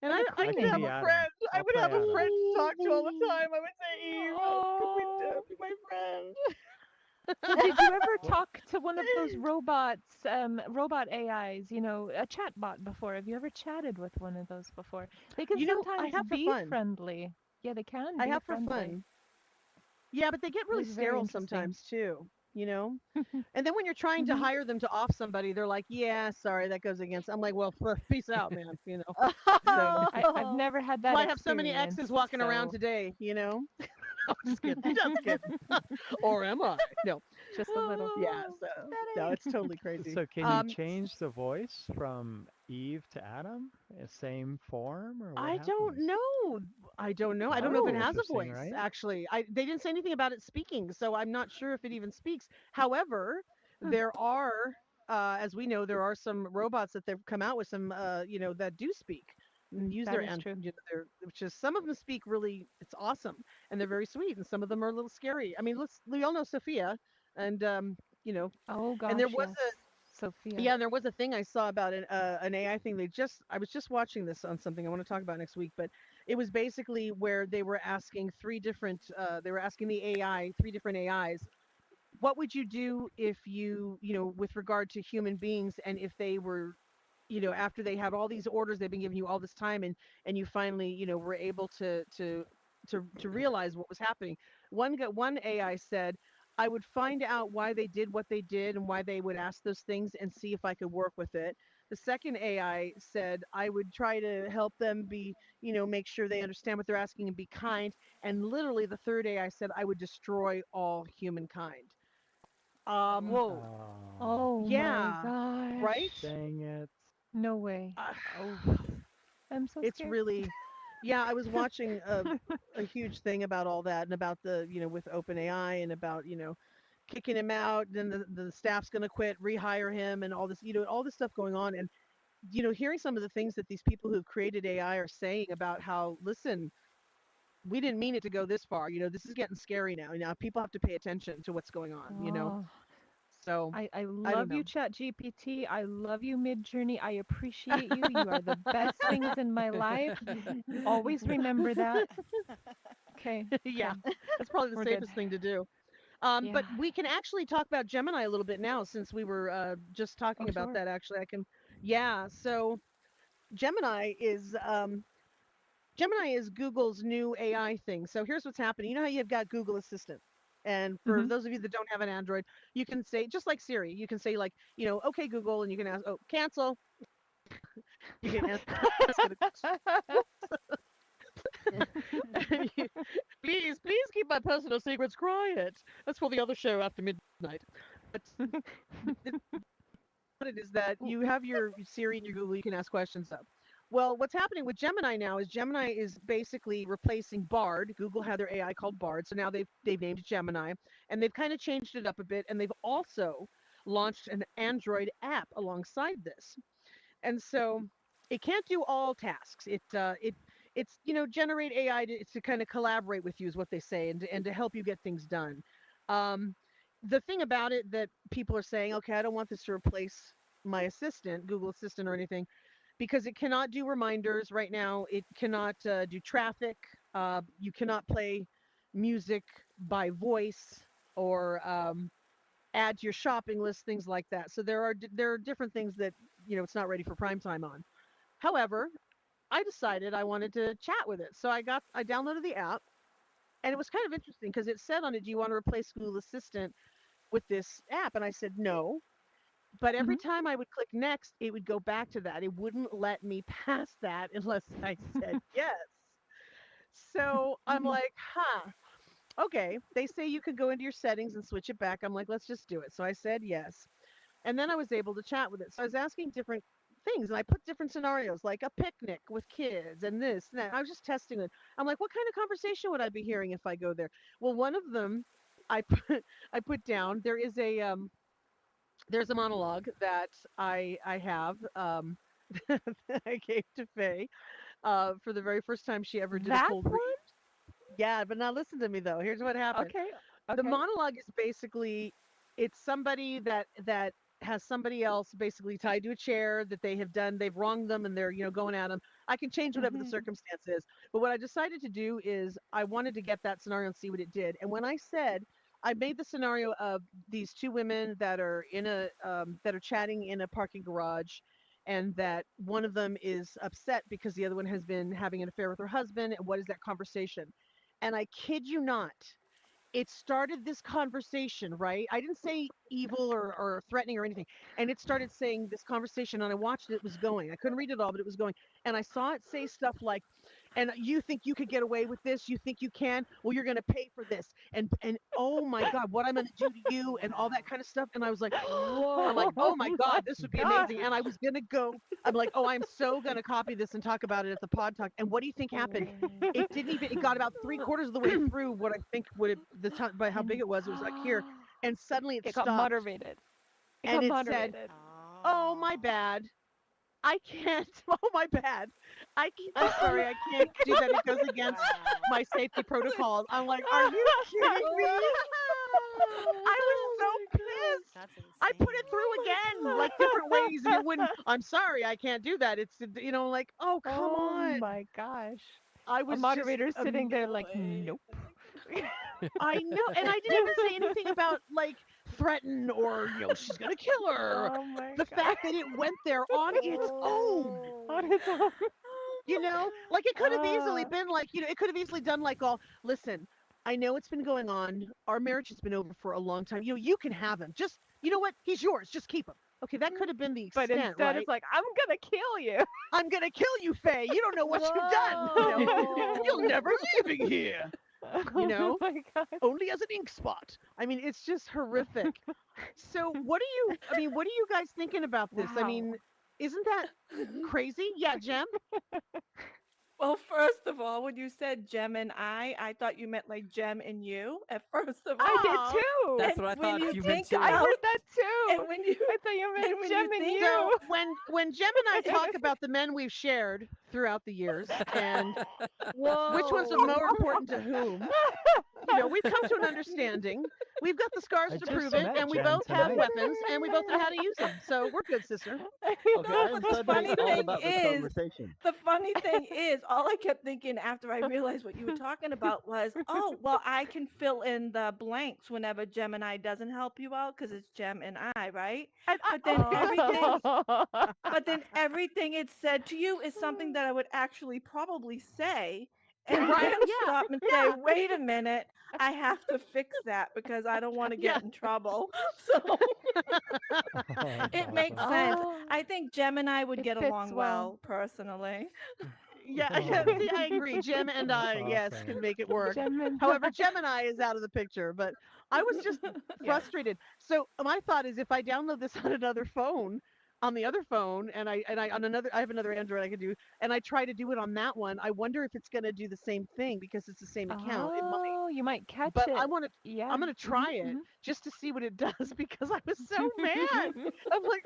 and And the I I could can have cleaning. be a Adam. friend. I I'll would play have a Adam. friend to talk to all the time. I would say, Eve, could we Oh. be my friend? Well, did you ever talk to one of those robots, robot AIs, a chatbot before? Have you ever chatted with one of those before? They can I sometimes have for be fun. friendly. Yeah, they can I be have for friendly. fun. Yeah, but they get It really was very sterile interesting. sometimes too. And then when you're trying to Mhm. hire them to off somebody, they're like, "Yeah, sorry, that goes against." I'm like, "Well, peace out, man." So I've never had that why have so many experience. exes walking around So today? I'm just kidding. Just kidding. Or am I? No. just a little. Yeah. So no, it's totally crazy. So can you change the voice from Eve to Adam? Same form or what I happens? don't know. I don't know. I That don't would know if be it has a interesting, voice, right? actually. They didn't say anything about it speaking, so I'm not sure if it even speaks. However, Hmm. there are, as we know, there are some robots that they've come out with some, that do speak and use That their, is and true. which is some of them speak really, it's awesome, and they're very sweet, and some of them are a little scary. I mean, we all know Sophia, and you know, Oh and there gosh, was yes. a Sophia. yeah, and there was a thing I saw about an AI thing. I was just watching this on something I want to talk about next week, but it was basically where they were asking they were asking the AI, three different AIs, what would you do if with regard to human beings, and if they were, after they had all these orders they've been giving you all this time, and you finally, were able to realize what was happening. One AI said, I would find out why they did what they did and why they would ask those things and see if I could work with it. The second AI said, I would try to help them make sure they understand what they're asking and be kind. And literally the third AI said, I would destroy all humankind. Whoa. Oh, Oh my Yeah, right? gosh. dang it. No way. Uh, Oh, I'm so it's scared. really, yeah, I was watching a huge thing about all that and about with OpenAI and about, kicking him out, then the staff's going to quit, rehire him, and all this, all this stuff going on. And, hearing some of the things that these people who've created AI are saying about how, listen, we didn't mean it to go this far. This is getting scary now. Now people have to pay attention to what's going on. Oh, So I I don't love you, know. ChatGPT. I love you, Midjourney. I appreciate you. You are the best things in my life. Always remember that. Okay. Yeah, Good. that's probably the We're good. safest thing to do. Yeah. But we can actually talk about Gemini a little bit now, since we were just talking Oh, about sure. that. Actually, I can. Yeah. So Gemini is um, Gemini is Google's new AI thing. So here's what's happening. You know how you've got Google Assistant. And for Mhm. those of you that don't have an Android, you can say, just like Siri, you can say like, okay, Google, and you can ask, oh, cancel. You can ask it a question. Please keep my personal secrets quiet. That's for the other show after midnight. But it is that you have your Siri and your Google you can ask questions of. Well, what's happening with Gemini now is Gemini is basically replacing Bard. Google had their AI called Bard, so now they've named it Gemini, and they've kind of changed it up a bit, and they've also launched an Android app alongside this. And so it can't do all tasks. It's generate AI to kind of collaborate with you is what they say, and to help you get things done. Um, the thing about it that people are saying, okay, I don't want this to replace my assistant, Google Assistant or anything, because it cannot do reminders right now. It cannot do traffic. You cannot play music by voice or add to your shopping list, things like that. So there are different things that it's not ready for prime time on. However, I decided I wanted to chat with it, so I downloaded the app, and it was kind of interesting because it said on it, "Do you want to replace Google Assistant with this app?" And I said no. But every Mhm. time I would click next, it would go back to that. It wouldn't let me pass that unless I said yes. So I'm like, huh, okay. They say you could go into your settings and switch it back. I'm like, let's just do it. So I said yes. And then I was able to chat with it. So I was asking different things and I put different scenarios like a picnic with kids and this and that. I was just testing it. I'm like, what kind of conversation would I be hearing if I go there? Well, one of them I put I put down. There's a monologue that I have that I gave to Faye for the very first time she ever did a That cold one? read. Yeah, but now listen to me though. Here's what happened. Okay. The Okay. monologue is basically it's somebody that has somebody else basically tied to a chair that they have done. They've wronged them and they're going at them. I can change whatever the Mhm. circumstance is, but what I decided to do is I wanted to get that scenario and see what it did. And when I said I made the scenario of these two women that are that are chatting in a parking garage, and that one of them is upset because the other one has been having an affair with her husband. And what is that conversation? And I kid you not, it started this conversation, right? I didn't say evil or threatening or anything. And it started saying this conversation, and I watched it was going. I couldn't read it all, but it was going. And I saw it say stuff like, and you think you could get away with this? You think you can? Well, you're going to pay for this. And oh my God, what I'm going to do to you and all that kind of stuff. And I was like, I'm like, Oh oh my my God, this would be god. amazing. And I was going to go, I'm like, oh, I'm so going to copy this and talk about it at the pod talk. And what do you think happened? It didn't even, it got about three quarters of the way through what I think would have, the time, by how big And it was like here. And suddenly it it got stopped moderated. It and got it said, moderated. oh, my bad. I can't. Oh, my bad. I'm sorry. I can't do that. It goes against my safety protocols. I'm like, are you kidding me? I was so pissed. That's I put insane. it through again, like different ways, and it wouldn't. I'm sorry, I can't do that. It's like, oh come Oh on. my gosh. I A was just moderator sitting there like, Annoyed. nope. I know, and I didn't even say anything about like threaten or she's gonna kill her. Oh my The god. fact that it went there on its own, On its own. Oh like it could have easily Ah. been like it could have easily done like all. Listen, I know it's been going on. Our marriage has been over for a long time. You can have him. Just what? He's yours. Just keep him. Okay, that could have been the But extent, instead right? it's like, I'm gonna kill you. I'm gonna kill you, Faye. You don't know what you've done. You'll never leave here. You Oh know, my god. only as an ink spot. I mean, it's just horrific. So, what are you guys thinking about this? I Wow. mean, isn't that crazy? Yeah, Jem. Well, first of all, when you said Gem and I thought you meant like Gem and you at first of I all. did Oh, too. That's And what I when thought you you meant think too. I about heard that too. and when you I thought you meant and when you Gem and think so you. when Jem and I talk about the men we've shared throughout the years and which ones are Whoa. more important to whom, we've come to an understanding. We've got the scars I to just prove it, met and we Jen both have tonight. weapons, and we both know how to use them. So we're good, sister. Okay, I am the suddenly funny all thing about this is conversation. the funny thing is all I kept thinking after I realized what you were talking about was, oh, well, I can fill in the blanks whenever Gemini doesn't help you out because it's Gem and I, right? And But then everything Oh. but then everything it said to you is something that I would actually probably say and right, then yeah, stop and say, wait a minute, I have to fix that because I don't want to yeah. get in trouble. So Oh, that's it makes awesome. sense. Oh, I think Gemini would it get fits along well. well, personally. Yeah, Oh. yeah, see, I agree. Gem and That's I, yes, awesome. can make it work. Gem and However, Gemini is out of the picture, but I was just Yeah. frustrated. So my thought is if I download this on another phone, on the other phone, and I on another I have another Android I could do, and I try to do it on that one, I wonder if it's gonna do the same thing because it's the same account. It might. Oh, you might catch But it. I'm Yeah. gonna try it just to see what it does because I was so mad. I'm like,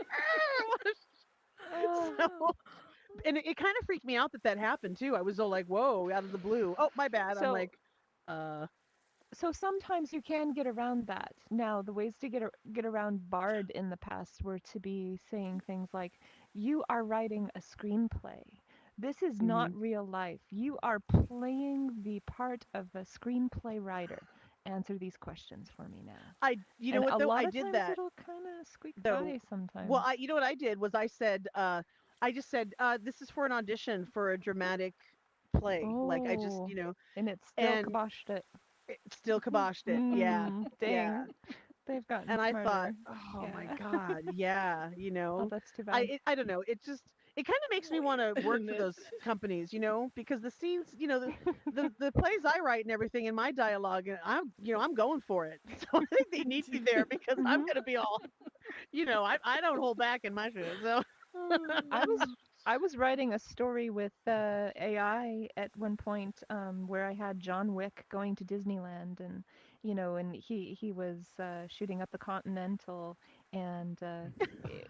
Oh, so and it kind of freaked me out that that happened too. I was all like, "Whoa!" out of the blue. Oh, my bad. I'm so like, uh, so sometimes you can get around that. Now, the ways to get around Bard in the past were to be saying things like, "You are writing a screenplay. This is not mhm. real life. You are playing the part of a screenplay writer. Answer these questions for me now." You know And what a though? I lot of did times that it'll kind of squeak though. by Well, sometimes. you know what I did was I just said, this is for an audition for a dramatic play. Like I just, Oh, and it still and kiboshed it. it still kiboshed it. Yeah, yeah. Dang. They've gotten And I thought, smarter. oh my Yeah. God, yeah, Oh, that's too bad. I don't know. It kind of makes me want to work for Goodness. those companies, because the scenes, the plays I write and everything in my dialogue, and I'm going for it. So I think they need me there because I'm Mhm. gonna be all, I don't hold back in my shit. So I was I was writing a story with AI at one point where I had John Wick going to Disneyland and and he was shooting up the Continental and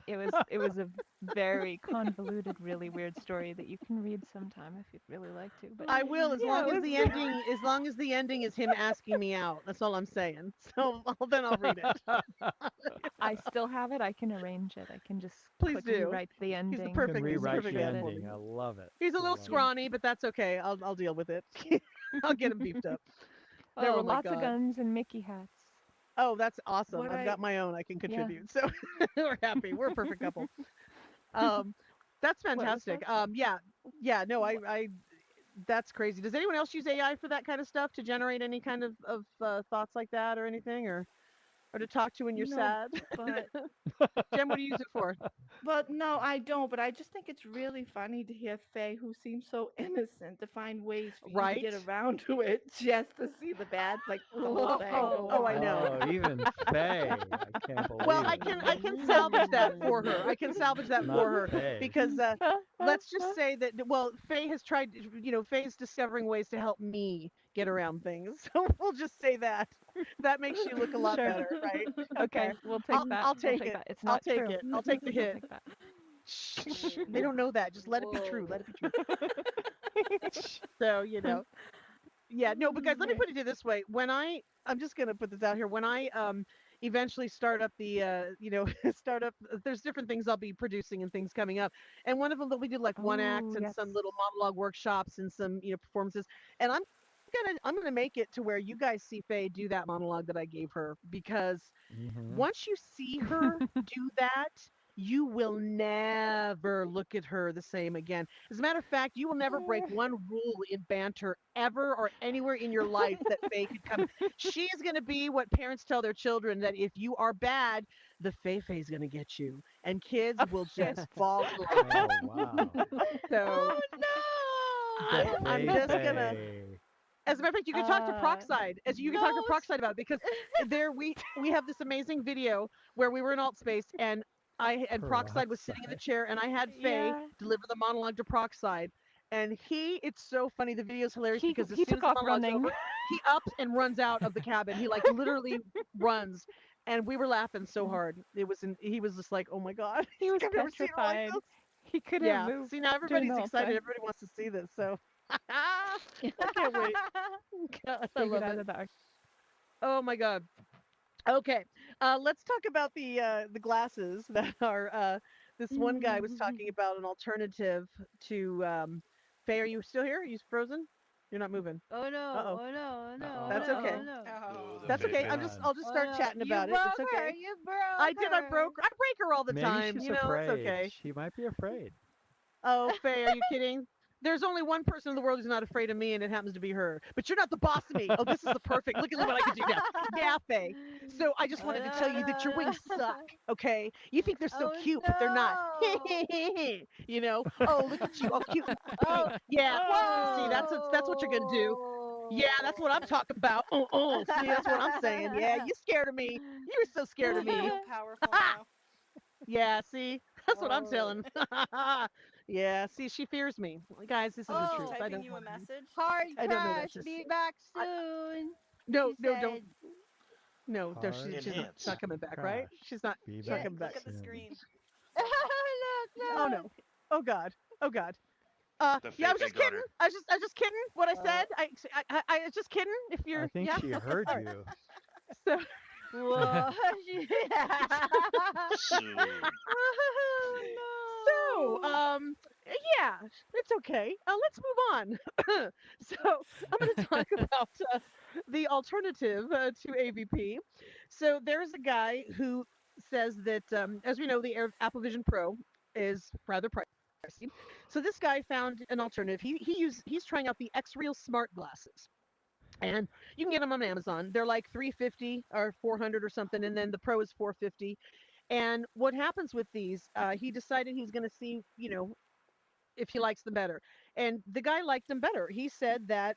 it was a very convoluted, really weird story that you can read sometime if you'd really like to. But I will yeah, it was. as long as the ending is him asking me out. That's all I'm saying. So then I'll read it. I still have it. I can arrange it. I can just Please quickly do. write the He's the ending You can perfect. He's the rewrite perfect the description guy of it. for ending. me. I love it. He's a I little love it. scrawny, but that's okay. I'll deal with it. I'll get him beefed up. Oh, Oh my lots of God. guns and Mickey hats. Oh, that's awesome. What I've I got my own I can Yeah. contribute. So we're happy. We're a perfect couple. Um, that's What was fantastic. that? Yeah. Yeah, no, Wha- I that's crazy. Does anyone else use AI for that kind of stuff to generate any kind of thoughts like that or anything or to talk to when you're no, sad? but Jen, what do you use it for? no, I don't. But I just think it's really funny to hear Faye, who seems so innocent, to find ways for you to Right? get around to it just to see the bad, like the whole bad go I on. know. Oh, even Faye. I can't Well, believe I it. can I can salvage that for her. I can salvage that Not for her Faye. because let's just say that well, Faye has tried. Faye's discovering ways to help me get around things. So we'll just say that. That makes you look a lot Sure. better, right? Okay, Okay, we'll take that. I'll We'll take take it. that. It's I'll not take true. it. I'll take the We'll hit. take that. Shh, shh, they don't know that. Just let it be true. Let it be true. So yeah, no, because let me put it this way. I'm just gonna put this out here. When I eventually start up the start up, there's different things I'll be producing and things coming up. And one of them that we did like one Oh, act and yes. some little monologue workshops and some performances. And I'm gonna make it to where you guys see Faye do that monologue that I gave her because Hmm. once you see her do that, you will never look at her the same again. As a matter of fact, you will never break one rule in banter ever or anywhere in your life that Faye could come. She is going to be what parents tell their children that if you are bad, the Faye is going to get you. And kids will just fall in love with Oh, her. wow. So The I'm Faye just going to Faye. as a matter of fact, you can talk to Uh, Proxide. As you can talk to Proxide about it because there we have this amazing video where we were in alt space and Proxide was sitting in the Peroxide. chair and I had Faye yeah. deliver the monologue to Proxide. And it's so funny. The video's hilarious He because as he soon as took the off monologue's running. over, he ups and runs out of the cabin. He like literally runs. And we were laughing so hard. He was just like, oh my God. He was I've never seen her like petrified. this. He couldn't Yeah. move See, now during everybody's the whole excited. time. Everybody wants to see this. So I can't wait. God, I Take it love out it. of the arc. Oh my God. Okay. Let's talk about the glasses that are this one guy was talking about an alternative to Faye, are you still here? Are you frozen? You're not moving. Oh no, Uh-oh. oh no, oh no, oh That's no, okay. oh no. That's okay. God. I'll just Oh start no. chatting You about it. broke It's her. okay. You I broke did. her. I break her all the Maybe time. she's It's afraid. okay. She might be afraid. Oh, Faye, are you kidding? There's only one person in the world who's not afraid of me, and it happens to be her. But you're not the boss of me. Oh, this is the perfect. Look at what I can do now. Yeah, Faye. So I just Oh, wanted to no, tell you that your no. wings suck. Okay, you think they're so Oh, cute, but they're not. no. You know. Oh, look at you, all cute and pretty. Oh, Yeah. See, Oh. that's what you're gonna do. Yeah, that's what I'm talking about. See, that's what I'm saying. Yeah, you scared of me. You're so scared of I me. feel powerful now. Yeah, see, that's what I'm oh, telling. Yeah, see, she fears me. Guys, this is the Was she truth. oh. I typing don't you know a that. message? Hard I don't know that. crash. Be back I, soon. no, She no, don't. said. No, no, Hard she's not coming back, right? crash. Be She's not Yeah. back coming Look back. at the soon. screen. Oh Look, look. no. Oh God. Oh God. The Yeah, I Fei was Fei just got kidding. her. I was just kidding. What I Uh, said. I was just kidding. If I you're, think yeah. she Okay. heard All right. you. So, whoa. Soon. so, Oh, yeah, it's okay. Let's move on. So, I'm going to talk about the alternative to AVP. So, there's a guy who says that, as we know, the Apple Vision Pro is rather pricey. So, this guy found an alternative. He's trying out the X Real Smart Glasses. And you can get them on Amazon. They're like 350 or 400 or something, and then the Pro is 450. And what happens with these? He decided he's going to see, if he likes them better. And the guy liked them better. He said that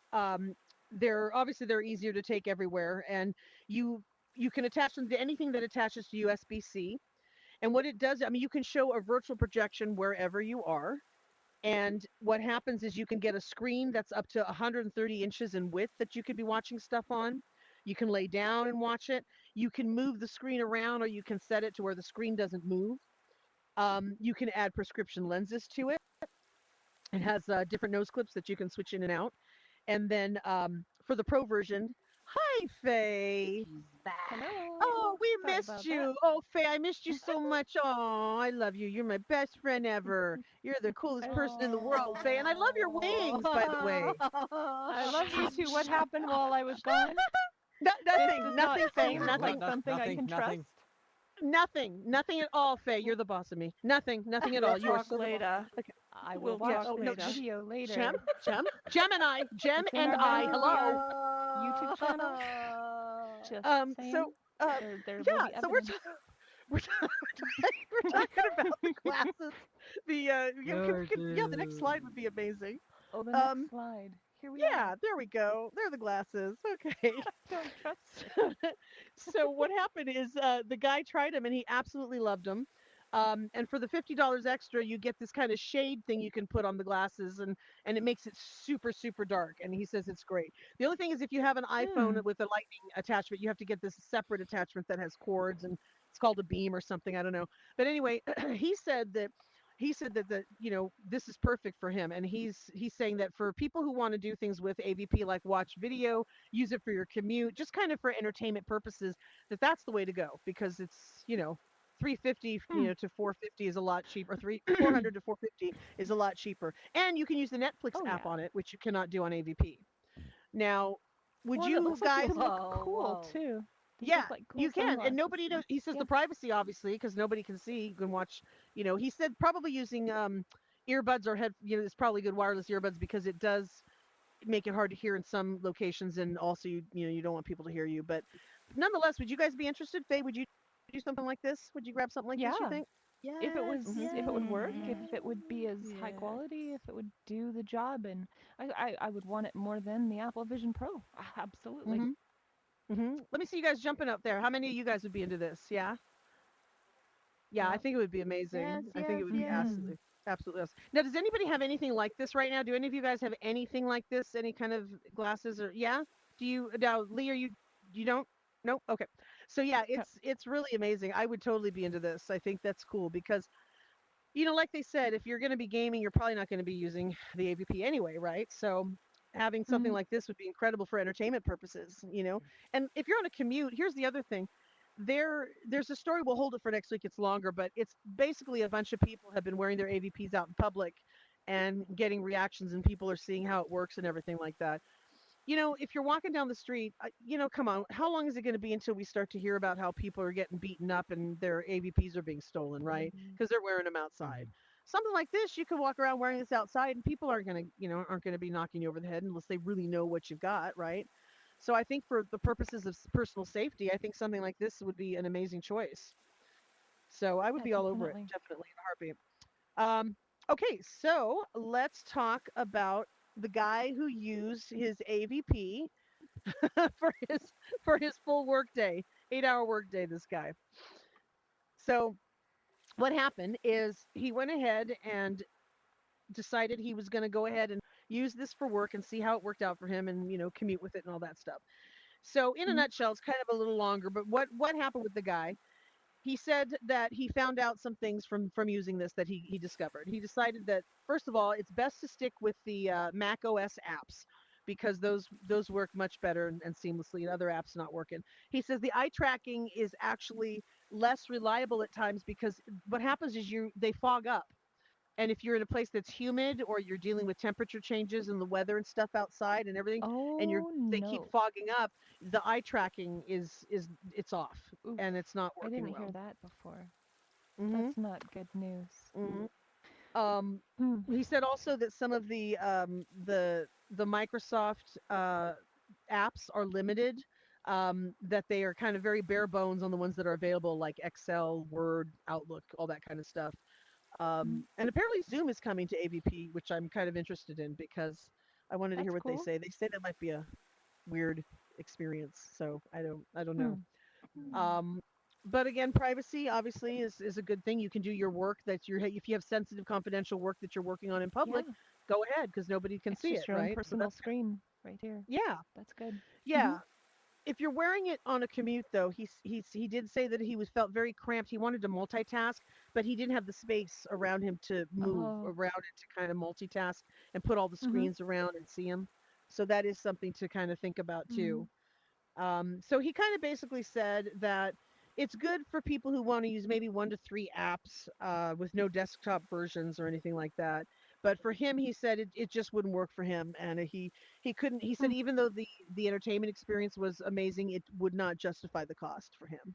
they're easier to take everywhere, and you you can attach them to anything that attaches to USB-C. And what it does, I mean, you can show a virtual projection wherever you are. And what happens is you can get a screen that's up to 130 inches in width that you could be watching stuff on. You can lay down and watch it. You can move the screen around, or you can set it to where the screen doesn't move. You can add prescription lenses to it. It has different nose clips that you can switch in and out. And then for the Pro version, hi, Faye. she's back. Oh, Hello. we Sorry missed about that. you. Oh, Faye, I missed you so much. Oh, I love you. You're my best friend ever. You're the coolest I, person in the world, Faye. And I love your wings, by the way. I love you too. What happened while I was gone? No, This nothing, does not nothing, Faye, seem nothing, like something I can trust. nothing at all, Faye. You're the boss of me. Nothing at We'll all. You are talk so the boss. later. Okay. I will We'll Yeah. watch talk Oh this no, later. video later. Gem and I, Gem It's in and our I. Banter Hello. VR YouTube channel. Just saying. So, uh, There will yeah. be So evidence. we're talking about the glasses. The yeah, the next Gorgeous. slide would be amazing. Oh, the Um, next slide. Here we yeah, are. there we go. There are the glasses. Okay. Don't trust it. So what happened is the guy tried them and he absolutely loved them. And for the $50 extra, you get this kind of shade thing you can put on the glasses, and it makes it super super dark. And he says it's great. The only thing is if you have an iPhone with a lightning attachment, you have to get this separate attachment that has cords, and it's called a beam or something. I don't know. But anyway, he said that this is perfect for him, and he's saying that for people who want to do things with AVP like watch video, use it for your commute, just kind of for entertainment purposes, that's the way to go, because it's 350 to 450 is a lot cheaper. 400 to 450 is a lot cheaper, and you can use the Netflix Oh app yeah. on it, which you cannot do on AVP. Now, would Well, and it you looks like guys? these look Whoa, cool whoa. too. These Yeah, look like cool you can, and sunglasses. nobody knows. He says Yeah. the privacy, obviously, because nobody can see. You can watch. He said probably using earbuds or it's probably good wireless earbuds, because it does make it hard to hear in some locations, and also you don't want people to hear you. But nonetheless, would you guys be interested? Faye, would you do something like this? Would you grab something like this? You Yeah. think? If it was, Yes, if it would work, if Mhm. it would be as high Yes. quality, if it would do the job, and I would want it more than the Apple Vision Pro. Absolutely. Let me see you guys jumping up there. How many of you guys would be into this? Yeah. Yeah, I Yep. think it would be amazing. yes, I think it yes, would be yes. Mm-hmm. absolutely awesome. Now, does anybody have anything like this right now? Do any of you guys have anything like this? Any kind of glasses, or yeah? Do you now, Lee? You don't? Nope. Okay. So yeah, Yep. it's really amazing. I would totally be into this. I think that's cool because like they said, if you're going to be gaming, you're probably not going to be using the AVP anyway, right? So having something Mm-hmm. like this would be incredible for entertainment purposes. And if you're on a commute, here's the other thing. There's a story, we'll hold it for next week, it's longer, but it's basically a bunch of people have been wearing their AVPs out in public and getting reactions, and people are seeing how it works and everything like that. If you're walking down the street, come on, how long is it going to be until we start to hear about how people are getting beaten up and their AVPs are being stolen, right? Because they're wearing them outside. something like this, you could walk around wearing this outside, and people aren't gonna, aren't gonna be knocking you over the head unless they really know what you've got, right? So I think for the purposes of personal safety, I think something like this would be an amazing choice. So I would Yeah, be all over it, definitely. definitely in a heartbeat. Okay, so let's talk about the guy who used his AVP for his full workday, 8-hour workday. This guy. So what happened is he went ahead and decided he was going to go ahead and use this for work and see how it worked out for him, and commute with it and all that stuff. So in a Mhm. nutshell, it's kind of a little longer, but what happened with the guy? He said that he found out some things from using this that he discovered. He decided that first of all, it's best to stick with the Mac OS apps because those work much better and seamlessly, and other apps not working. He says the eye tracking is actually less reliable at times because what happens is they fog up. And if you're in a place that's humid or you're dealing with temperature changes and the weather and stuff outside and everything, and Oh they keep no. fogging up, the eye tracking is it's off Oof. and it's not I working didn't hear well. that before. Mhm. That's not good news. Mhm. Um, Hmm. he said also that some of the Microsoft apps are limited. That they are kind of very bare bones on the ones that are available, like Excel, Word, Outlook, all that kind of stuff. Mhm. And apparently Zoom is coming to AVP, which I'm kind of interested in because I wanted to hear That's what they cool. say. They say that might be a weird experience, so I don't know. Hmm. Um, but again, privacy obviously is a good thing. You can do your work that if you have sensitive, confidential work that you're working on in public, Yeah. go ahead because nobody can It's see it, just your own right? So personal that's good. screen right here. Yeah, That's good. Mhm. yeah. If you're wearing it on a commute, though, he did say that he was felt very cramped. He wanted to multitask, but he didn't have the space around him to move Oh. around it to kind of multitask and put all the Mhm. screens around and see them. So that is something to kind of think about too. Mhm. So he kind of basically said that it's good for people who want to use maybe 1 to 3 apps with no desktop versions or anything like that. But for him, he said it just wouldn't work for him, and he couldn't. He said Hmm. even though the entertainment experience was amazing, it would not justify the cost for him.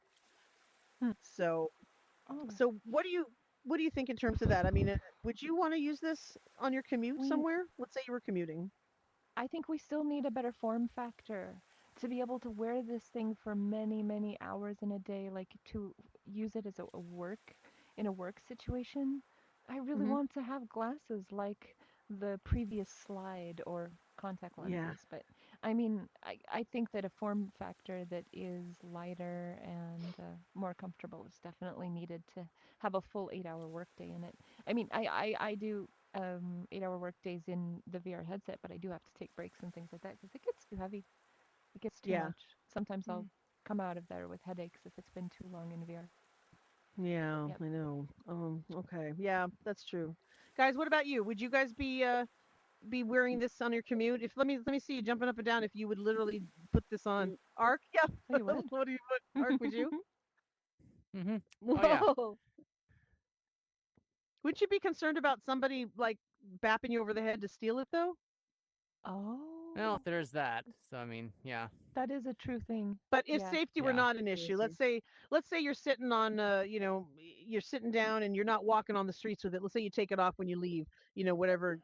Hmm. So Oh, what do you think in terms of that? I mean, would you want to use this on your commute we somewhere? Let's say you were commuting. I think we still need a better form factor to be able to wear this thing for many, many hours in a day, like to use it as a work in a work situation. I really Hmm. want to have glasses like the previous slide or contact Yeah, lenses, but I mean, I think that a form factor that is lighter and more comfortable is definitely needed to have a full 8-hour workday in it. I mean, I do 8-hour work days in the VR headset, but I do have to take breaks and things like that because it gets too heavy. It gets too yeah, much. Sometimes I'll Mm. come out of there with headaches if it's been too long in VR. yeah. Yep. I know. Okay, yeah, that's true. Guys, what about you? Would you guys be wearing this on your commute? If let me see you jumping up and down. If you would literally put this on, Mm. Arc, yeah. Oh, you would? What do you put, Arc? Would you? Mm-hmm. Oh yeah. Whoa. Would you be concerned about somebody like bapping you over the head to steal it though? Well, Oh, there's that. So I mean, yeah. that is a true thing. But if Yeah. safety were Yeah. not an issue, Seriously. let's say you're sitting on you're sitting down and you're not walking on the streets with it. Let's say you take it off when you leave, whatever,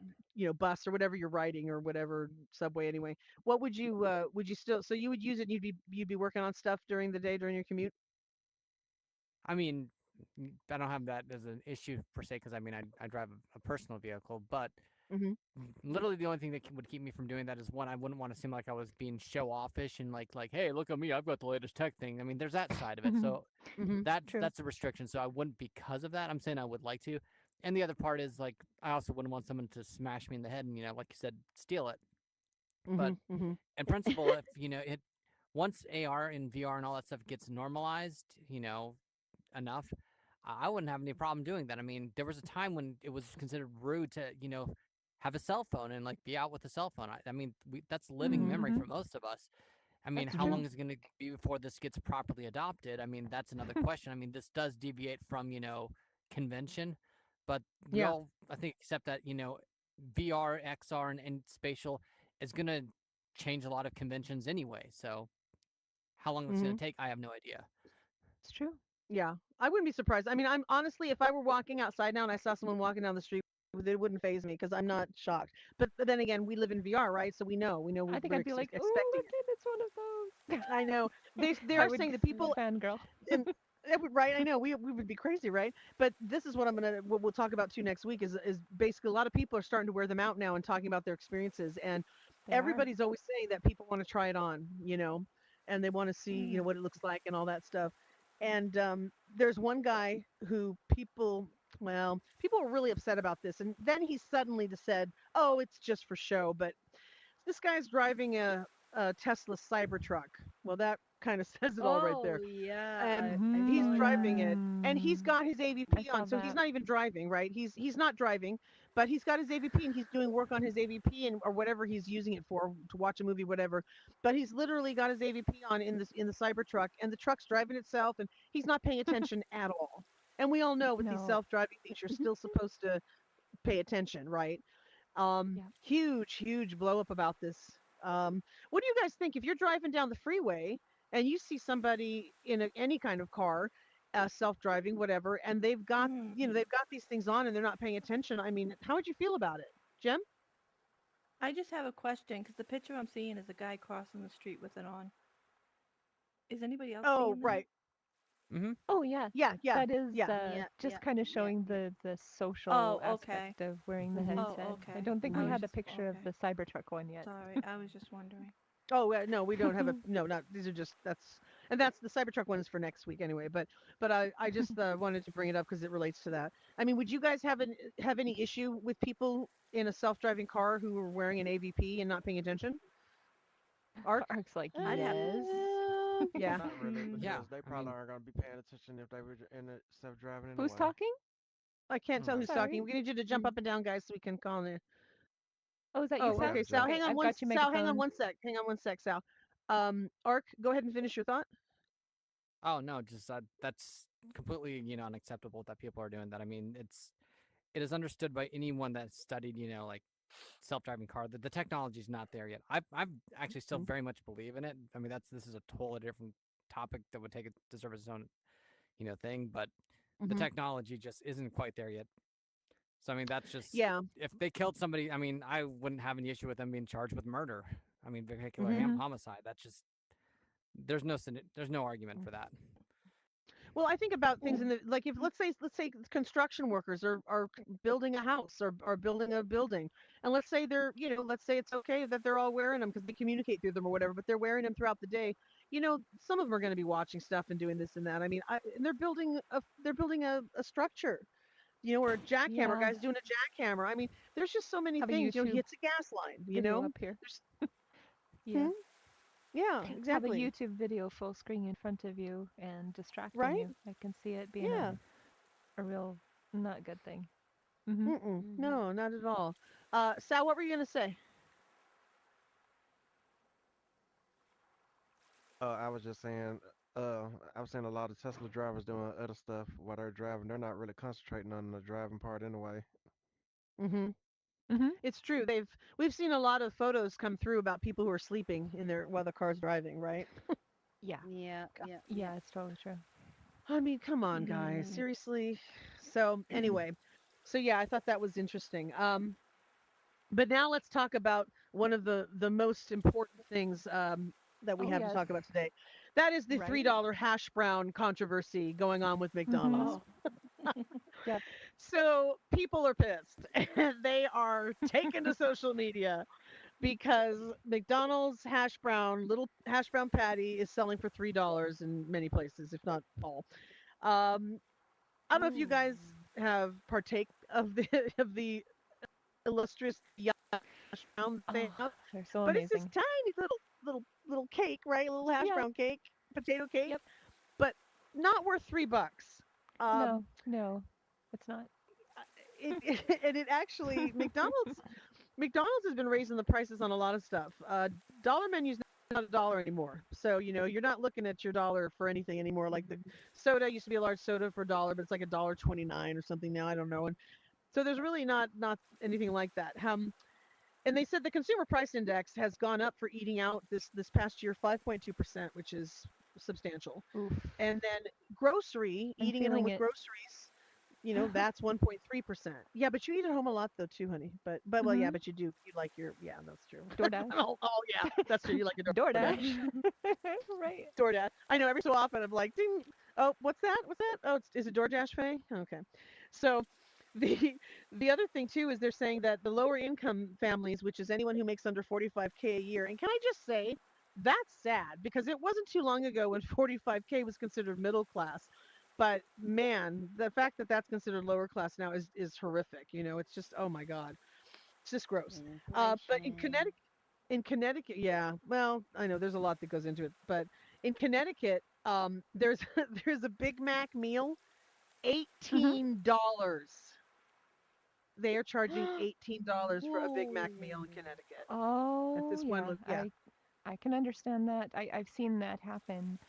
bus or whatever you're riding or whatever subway anyway. What would you still, so you would use it and you'd be working on stuff during the day during your commute? I mean, I don't have that as an issue per se because I mean, I drive a personal vehicle, but Mhm. literally the only thing that would keep me from doing that is one, I wouldn't want to seem like I was being show offish and like, hey, look at me, I've got the latest tech thing. I mean, there's that side of it. So Mhm. True. that's a restriction. So I wouldn't because of that. I'm saying I would like to. And the other part is like I also wouldn't want someone to smash me in the head and like you said, steal it. But Mhm. Mhm. in principle, if it once AR and VR and all that stuff gets normalized, enough, I wouldn't have any problem doing that. I mean, there was a time when it was considered rude to, have a cell phone and like be out with a cell phone. I mean, that's living Mhm. memory Mhm. for most of us. I mean, That's how true. long is it going to be before this gets properly adopted? I mean, that's another question. I mean, this does deviate from, convention, but we Yeah. all, I think, accept that, VR, XR, and spatial is going to change a lot of conventions anyway. So how long it's going Mhm. to take, I have no idea. It's true. Yeah, I wouldn't be surprised. I mean, I'm honestly, if I were walking outside now and I saw someone walking down the street, it wouldn't phase me because I'm not shocked. But then again, we live in VR, right? So we know I think we're I'd be like, "Oh, expecting look it. at it's one of those." I know they I are would saying that people fangirl. and right, I know we would be crazy, right? But this is what we'll talk about too next week is basically a lot of people are starting to wear them out now and talking about their experiences, and They are. everybody's always saying that people want to try it on, and they want to see Mm. what it looks like and all that stuff. And there's one guy who people were really upset about this, and then he suddenly just said, "Oh, it's just for show," but this guy's driving a Tesla Cybertruck. Well, that kind of says it all right Oh there. yeah, And I he's saw that. driving it, and he's Mm, got his I AVP saw on, so he's that. not even driving, right? He's not driving, but he's got his AVP and he's doing work on his AVP and or whatever he's using it for, to watch a movie, whatever. But he's literally got his AVP on in the Cybertruck, and the truck's driving itself, and he's not paying attention at all. And we all know with these No. self-driving things, you're still supposed to pay attention, right? Yeah. Huge blow up about this. What do you guys think if you're driving down the freeway and you see somebody in any kind of car, self-driving, whatever, and Mm. they've got these things on and they're not paying attention? I mean, how would you feel about it, Jim? I just have a question because the picture I'm seeing is a guy crossing the street with it on. Is anybody else Oh, seeing that? right. Mm-hmm. Oh yeah, Yeah, that is yeah. Yeah, just yeah, kind of yeah, showing yeah. the social Oh, okay. aspect of wearing the Hmm. Oh, headset. I okay. don't think I we was had a just picture of okay. the Cybertruck one yet. Sorry, I was just wondering. Oh, no, we don't have a no, not these are just that's the Cybertruck one is for next week anyway. But I just wanted to bring it up because it relates to that. I mean, would you guys have any issue with people in a self-driving car who are wearing an AVP and not paying attention? Arc? Ark's like, I'd have. yes. Yeah. Not really, Mm, Yeah, because they I probably mean, aren't going to be paying attention if they were in it self-driving Who's anyway. talking? I can't tell Right. who's talking. Sorry. We need you to jump up and down, guys, so we can call in. Oh, is that you, Oh, Sal? okay, Yes, Sal. Jeff. Okay, I've got your Hang on megaphone. one sec. Hang on one sec, Sal. Arc, go ahead and finish your thought. oh no, just that's completely unacceptable that people are doing that. I mean, it is understood by anyone that's studied like self-driving car that the technology's not there yet. I actually still Mhm. very much believe in it. I mean, this is a totally different topic that would take it deserve its own thing, but the Mhm. technology just isn't quite there yet. So I mean, that's just Yeah. if they killed somebody. I mean, I wouldn't have any issue with them being charged with murder. I mean, vehicular Mhm. Hmm. homicide. That's just there's no argument for that. Well, I think about things mm, in the like if let's say construction workers are building a house or building a building, and let's say let's say it's okay that they're all wearing them because they communicate through them or whatever, but they're wearing them throughout the day. Some of them are going to be watching stuff and doing this and that. I mean, and they're building a structure. Or a jackhammer Yeah, guy's doing a jackhammer. I mean, there's just so many have a things. He YouTube hits a gas line. video up here. There's Yeah. hmm? Yeah, Have a exactly. YouTube video full screen in front of you and distracting Right? you. I can see it being Yeah. a real not good thing. Hmm. Mm-mm. Mhm. No, not at all. Sal, what were you gonna say? I was just saying, I was saying a lot of Tesla drivers doing other stuff while they're driving. They're not really concentrating on the driving part anyway. Mm-hmm. Hmm. It's true. We've seen a lot of photos come through about people who are sleeping in their while the car's driving, right? Yeah. Yeah, God. yeah, yeah. Yeah, it's totally true. I mean, come on, guys. mm. Seriously. So anyway, so yeah, I thought that was interesting. But now let's talk about one of the most important things that we Oh have to yes. talk about today. That is the Right? $3 hash brown controversy going on with Hmm. McDonald's. Oh. Yep. So people are pissed and they are taken to social media because McDonald's little hash brown patty is selling for $3 in many places, if not all. Um, I don't know if you Ooh. guys have partake of the of the illustrious hash brown that they Oh, have, they're so but it's this amazing. tiny little cake, right? A little hash Yep. brown cake, potato cake, Yep. but not worth $3. Um, No, no, it's not. and it actually McDonald's has been raising the prices on a lot of stuff. Dollar menu's not a dollar anymore, so you're not looking at your dollar for anything anymore. Like the soda used to be a large soda for a dollar, but it's like $1.29 or something now. I don't know. And so there's really not anything like that. And they said the consumer price index has gone up for eating out this past year 5.2%, which is substantial. Oof. And then grocery, I'm eating at home feeling with it. groceries, that's 1.3%. Yeah, but you eat at home a lot though too, honey. But well, yeah, Mm-hmm. but you do. You like your yeah, that's true. DoorDash. Oh yeah, that's true. You like your DoorDash. DoorDash. Right. DoorDash. I know every so often I'm like, ding. Oh, what's that? What's that? Oh, is it DoorDash pay? Okay. So the the other thing too is they're saying that the lower income families, which is anyone who makes under 45K a year, and can I just say that's sad because it wasn't too long ago when 45K was considered middle class. But man, the fact that that's considered lower class now is horrific. It's just oh my god, it's just gross. But Inflation. in Connecticut, yeah. Well, I know there's a lot that goes into it, but in Connecticut, there's there's a Big Mac meal, Mm-hmm. $18. They are charging $18 for a Big Mac meal in Whoa. Connecticut at Oh this one. yeah, Yeah. I can understand that. I've seen that happen.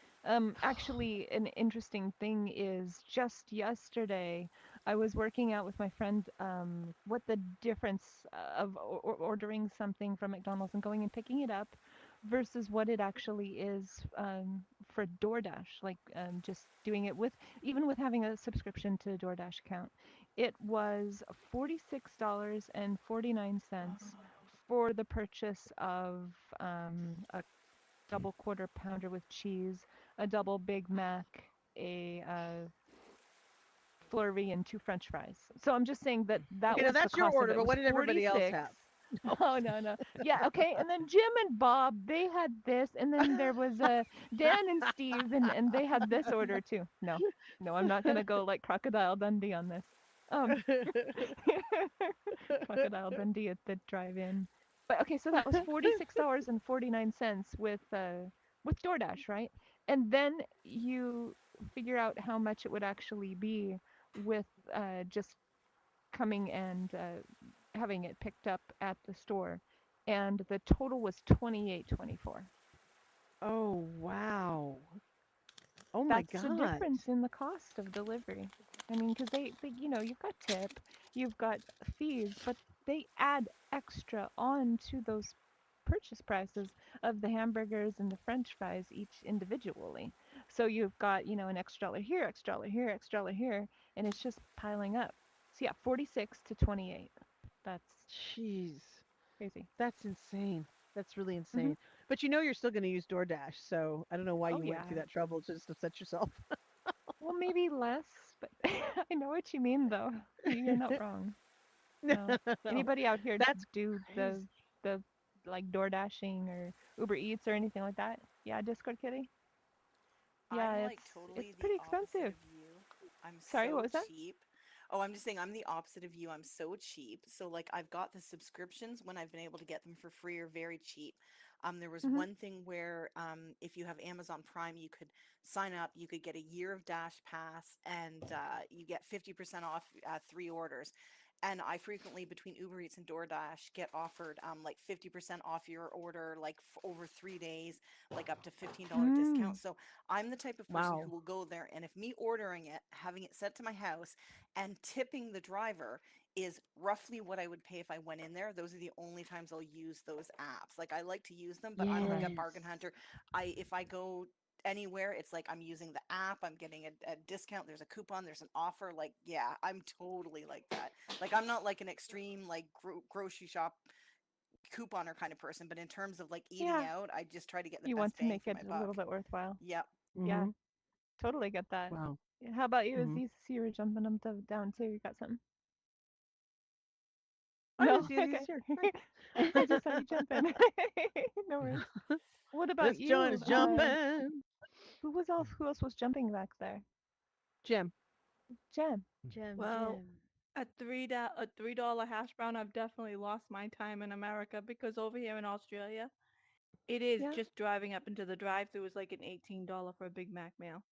Actually, an interesting thing is just yesterday, I was working out with my friend what the difference of ordering something from McDonald's and going and picking it up versus what it actually is for DoorDash, like just doing it with, even with having a subscription to DoorDash account. It was $46.49 for the purchase of a double quarter pounder with cheese, a double Big Mac, a flurry, and two French fries. So I'm just saying that that Okay, now was the that's your cost of order, it. It but was what did everybody else 46. have? No. Oh no no. Yeah, okay. And then Jim and Bob, they had this, and then there was Dan and Steve, and they had this order too. No. No, I'm not gonna go like Crocodile Dundee on this. Um Crocodile Dundee at the drive-in. But okay, so that was $46.49 with DoorDash, right? And then you figure out how much it would actually be with just coming and having it picked up at the store, and the total was 28.24. Oh wow. Oh my That's the god. difference in the cost of delivery. I mean, because you've got tip, you've got fees, but they add extra on to those purchase prices of the hamburgers and the French fries each individually. So you've got, an extra dollar here, extra dollar here, extra dollar here, and it's just piling up. So yeah, 46 to 28. That's Jeez. crazy. That's insane. That's really Hmm. insane. But you're still going to use DoorDash, so I don't know why Oh you went through yeah. that trouble to just upset yourself. Well, maybe less, but I know what you mean though. You're not wrong. No. No, Anybody out here that's do crazy. the like door dashing or Uber Eats or anything like that? Yeah, Discord Kitty. Yeah, I'm like it's totally the pretty opposite expensive. of you. I'm Sorry, what so was that? cheap. Oh, I'm just saying I'm the opposite of you. I'm so cheap. So like I've got the subscriptions when I've been able to get them for free or very cheap. There was Mm-hmm. one thing where if you have Amazon Prime, you could sign up, you could get a year of Dash Pass, and you get 50% off 3 orders. And I frequently between Uber Eats and DoorDash get offered like 50% off your order, like over 3 days, like up to $15 discount. Mm. So I'm the type of person who Wow. will go there, and if me ordering it, having it sent to my house, and tipping the driver is roughly what I would pay if I went in there, those are the only times I'll use those apps. Like I like to use them, but I'm like a Right. bargain Yes. hunter. If I go anywhere, it's like I'm using the app, I'm getting a discount, there's a coupon, there's an offer. Like, yeah, I'm totally like that. Like I'm not like an extreme like grocery shop couponer kind of person, but in terms of like eating Yeah, out, I just try to get the you want best to bang make for it my a little buck. bit worthwhile. Yep. Yeah, Mhm. totally get that. Wow. Yeah, how about you, Mhm. Aziz? You were jumping them down too. You got something? I No? just see Okay. these here. Hi. I just saw you jumping. No worries. What about This joint you? is jumping. Who else was jumping back there? Jim. Jen. Gem, Well, gem. a $3 hash brown, I've definitely lost my time in America because over here in Australia, it is Yeah. just driving up into the drive-through is like an $18 for a Big Mac meal.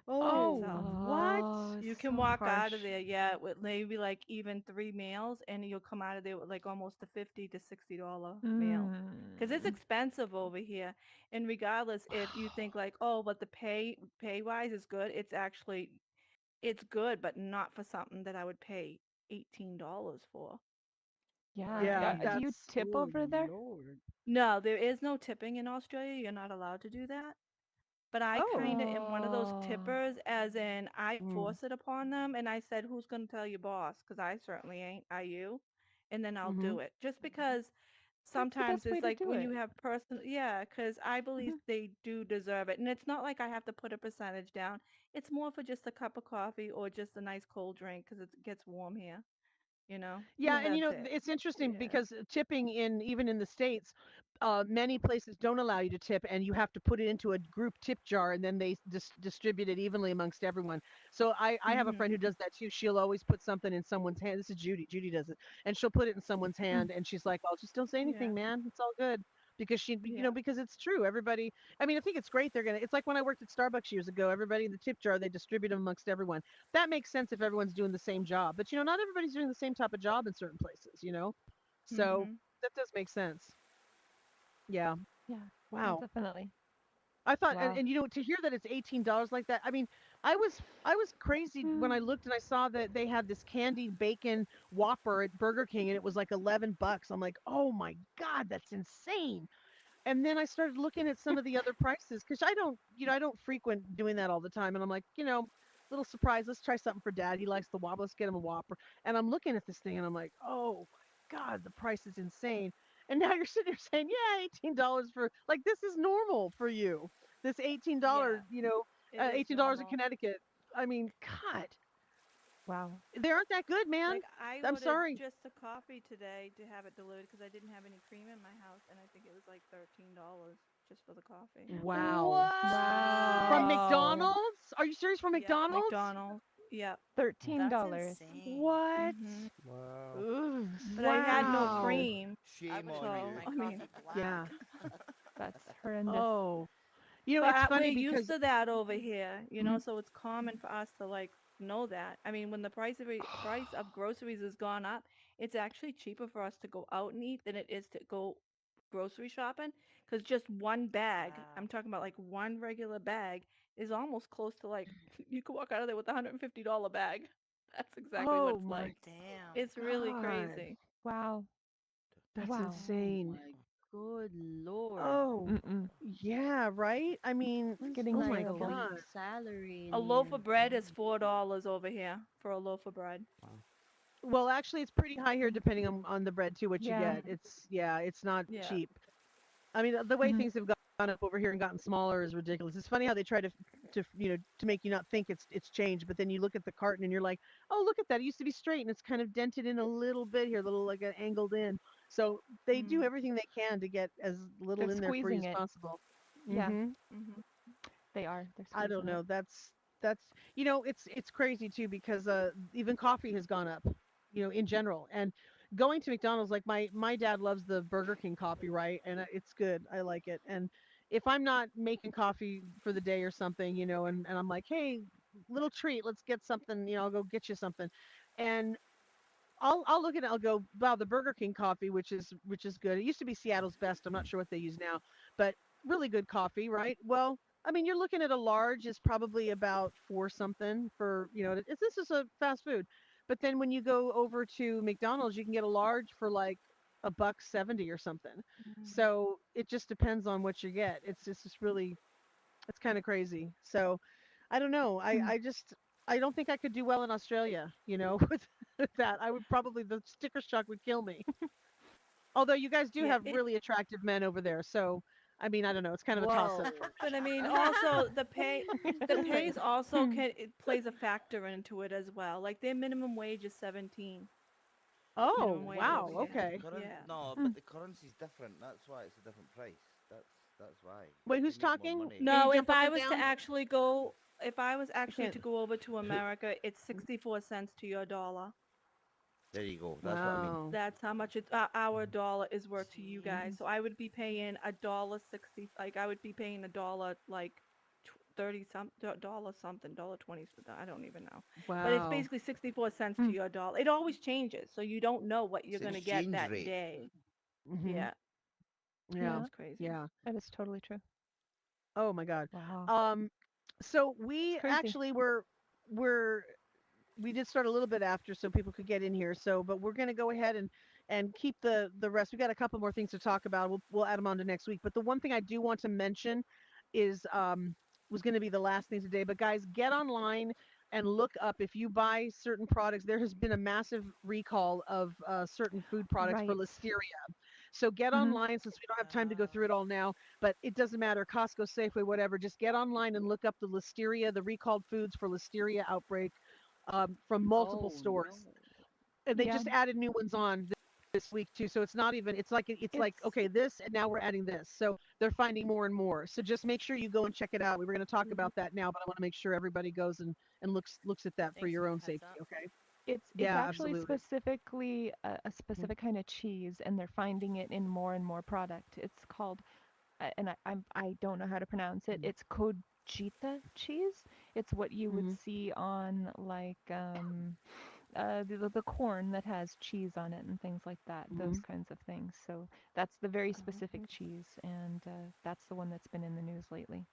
Oh, So Oh. what? Oh, you can so walk out of harsh. there, yeah, with maybe like even 3 meals, and you'll come out of there with like almost a $50 to $60 meal. Because it's Mm. expensive over here. And regardless if you think like, oh, but the pay wise is good, it's good, but not for something that I would pay $18 for. Yeah, Yeah, yeah. Right. Do you that's tip oh over there? Lord. No, there is no tipping in Australia. You're not allowed to do that. but I Oh. kind of am one of those Oh. tippers, as in I Mm. force it upon them, and I said, "Who's going to tell your boss?" Because I certainly ain't. Are you? And then I'll Mhm. do it. Just because That's the sometimes best way it's to like do when you it. have person, yeah, because I believe they do deserve it, and it's not like I have to put a percentage down. It's more for just a cup of coffee or just a nice cold drink because it gets warm here. You know, Yeah, and that's it. it's interesting Yeah. because tipping in even in the States, many places don't allow you to tip, and you have to put it into a group tip jar, and then they distribute it evenly amongst everyone. So I have a friend Mhm. who does that too. She'll always put something in someone's hand. This is Judy. Judy does it, and she'll put it in someone's hand, and she's like, "Oh, just don't say Yeah. anything, man. It's all good." Because Yeah. because it's true. Everybody, I mean, I think it's great. It's like when I worked at Starbucks years ago. Everybody in the tip jar, they distribute them amongst everyone. That makes sense if everyone's doing the same job. But not everybody's doing the same type of job in certain places. So Mhm. that does make sense. Yeah. Yeah. Yeah, Wow. definitely. I thought, Wow. and to hear that it's $18 like that. I mean, I was crazy when I looked and I saw that they had this candied bacon Whopper at Burger King and it was like $11. I'm like, oh my God, that's insane. And then I started looking at some of the other prices because I don't frequent doing that all the time. And I'm like, little surprise, let's try something for dad. He likes the Whopper. Let's get him a Whopper. And I'm looking at this thing and I'm like, oh my God, the price is insane. And now you're sitting there saying, yeah, $18 for like this is normal for you. This $18, Yeah. It is $18 in normal. Connecticut. I mean, God, Wow. they aren't that good, man. Like I I'm ordered sorry. just a coffee today to have it delivered because I didn't have any cream in my house, and I think it was like $13 just for the coffee. Wow. From What? Yeah. Mm. McDonald's? Are you serious? From Yep. McDonald's? McDonald's. Yep. Mm. That's $13. insane. What? Mhm. Wow. Ugh, But I had no wow. cream, I Shame would have on made so you. my I mean, coffee black. Yeah. That's horrendous. Oh. but It's we're funny used because to that over here, Mhm. so it's common for us to like know that. I mean, when the price of groceries has gone up, it's actually cheaper for us to go out and eat than it is to go grocery shopping because just one bag, I'm Wow. talking about like one regular bag, is almost close to like you could walk out of there with a $150 bag. That's exactly what oh it's my like. Damn. It's really God. crazy. Wow. That's Wow. Oh insane. my good lord. Oh, Mm-mm. yeah, right? I mean, It's It's getting oh like my a terrible. week's God. salary A in loaf here. of bread is $4 over here for a loaf of bread. Wow. Well, actually, it's pretty high here Mm. depending on the bread too, what you Yeah. get. Yeah, it's not Yeah. cheap. I mean, the way Mhm. things have gone up over here and gotten smaller is ridiculous. It's funny how they try to make you not think it's changed, but then you look at the carton and you're like, oh, look at that. It used to be straight and it's kind of dented in a little bit here, a little like angled in. So they do Mm. everything they can to get as little They're in there for you squeezing as it. possible. Yeah, Hmm. Mhm. they are. They're I don't squeezing it. know. That's it's crazy too because even coffee has gone up, in general. And going to McDonald's, like my dad loves the Burger King coffee, right? And it's good. I like it. And if I'm not making coffee for the day or something, and I'm like, hey, little treat, let's get something. I'll go get you something, and I'll look at it. I'll go, wow, the Burger King coffee, which is good. It used to be Seattle's Best. I'm not sure what they use now, but really good coffee, right? Well, I mean, you're looking at a large is probably about four something for this is a fast food, but then when you go over to McDonald's, you can get a large for like a buck 70 or something. Mm. So it just depends on what you get. It's just really it's kind of crazy. So I don't know. Hmm. I don't think I could do well in Australia, with that. I would probably the sticker shock would kill me. Although you guys do Yeah. have really attractive men over there. So I mean, I don't know. It's kind of a toss up. Whoa. But I mean, also the pays also Hmm. can it plays a factor into it as well. Like their minimum wage is 17. Minimum Oh, wage Yeah, over wow. but here. the Okay. current Yeah. no, Hmm. but the currency's different. That's why it's a different price. That's why Wait, they who's make more talking? money. Can you No, jump up and down? if I was I actually can't. to go over to Who? America, it's 64 cents to your dollar. There you go. That's what I mean. Wow. That's how much our dollar is worth to you guys. Jeez. So I would be paying a dollar 60. Like I would be paying a dollar like 30 some dollar something, dollar 20. I don't even know. But it's Wow. basically 64 cents to Hmm. your dollar. It always changes, so you don't know what It's you're the gonna get exchange that rate. day. Hmm. Yeah, Yeah. Yeah, it's crazy. Yeah. that is totally true. Oh my God. Wow. Um, so It's we crazy. actually were we did start a little bit after so people could get in here. So, but we're going to go ahead and keep the rest. We got a couple more things to talk about. We'll add them on to next week. But the one thing I do want to mention is was going to be the last thing today. But guys, get online and look up if you buy certain products. There has been a massive recall of certain food products for Right. listeria. So get Hmm. online since we don't have time to go through it all now. But it doesn't matter, Costco, Safeway, whatever. Just get online and look up the listeria, the recalled foods for listeria outbreak from multiple Oh stores, no. and they Yeah. just added new ones on this week too. So it's not even. It's like It's okay, this and now we're adding this. So they're finding more and more. So just make sure you go and check it out. We were going to talk Mhm. about that now, but I want to make sure everybody goes and looks at that for Thanks for your the own heads safety. up. Okay. it's Yeah, actually absolutely. specifically a Mhm. specific kind of cheese, and they're finding it in more and more product. It's called, and I don't know how to pronounce it. Mhm. It's Cojita cheese. It's what you would Mhm. see on like the corn that has cheese on it and things like that. Those Mhm. kinds of things. So that's the very specific Mhm. cheese, and that's the one that's been in the news lately.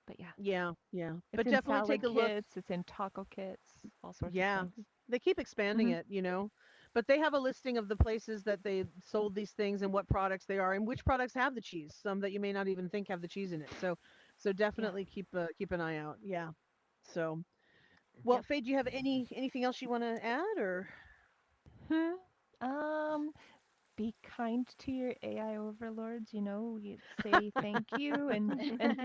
But yeah, Yeah, yeah. it's But in definitely take salad a look. kits. It's in taco kits. All sorts of Yeah, things. they keep expanding Hmm. it. But they have a listing of the places that they sold these things and what products they are and which products have the cheese. Some that you may not even think have the cheese in it. So Yeah. definitely keep an eye out. Yeah. So, well, Yep. Faye, do you have anything else you want to add or? Hmm. Um, be kind to your AI overlords. Say thank you and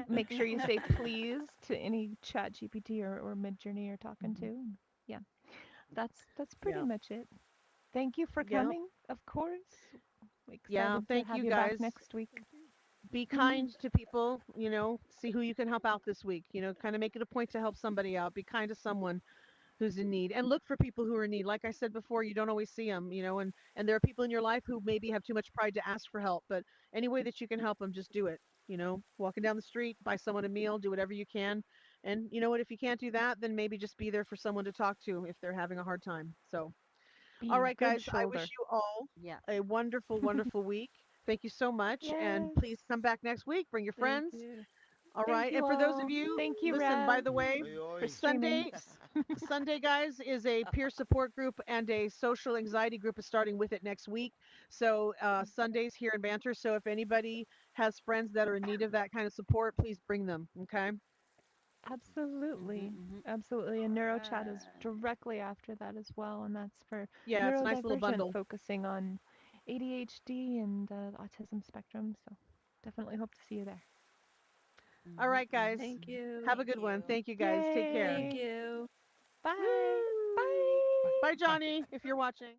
make sure you say please to any Chat GPT or Midjourney you're talking to. Mhm. And yeah, that's pretty Yeah. much it. Thank you for Yeah. coming. Of course, Yeah. excited to Thank have you you back guys. next week. Thank you. Be Hmm. kind to people. See who you can help out this week. Kind of make it a point to help somebody out. Be kind to someone who's in need and look for people who are in need. Like I said before, you don't always see them, and there are people in your life who maybe have too much pride to ask for help, but any way that you can help them, just do it. Walking down the street, buy someone a meal, do whatever you can. And you know what, if you can't do that, then maybe just be there for someone to talk to if they're having a hard time. So, Be all a right, good guys, I wish shoulder. you all Yeah. a wonderful, wonderful week. Thank you so much. And Yes. please come back next week. Bring your Thank friends. you. All Thank right. you And for those of all. you, Thank you, listen, by Rev, the way, Oi, for oi. streaming. Sunday, guys, is a peer support group and a social anxiety group is starting with it next week. So Sundays here in Banter. So if anybody has friends that are in need of that kind of support, please bring them. Okay. Absolutely. Mhm. Absolutely. And NeuroChat is Alright. directly after that as well. And that's for Yeah, it's a nice little neurodivergent, bundle. focusing on ADHD and the autism spectrum. So definitely hope to see you there. All Mhm. right, guys. Mhm. Thank you. Have a Thank good one. you. Thank you, guys. Take care. Thank Yay. you. Bye. Woo! Bye. Bye, Johnny, if you're watching.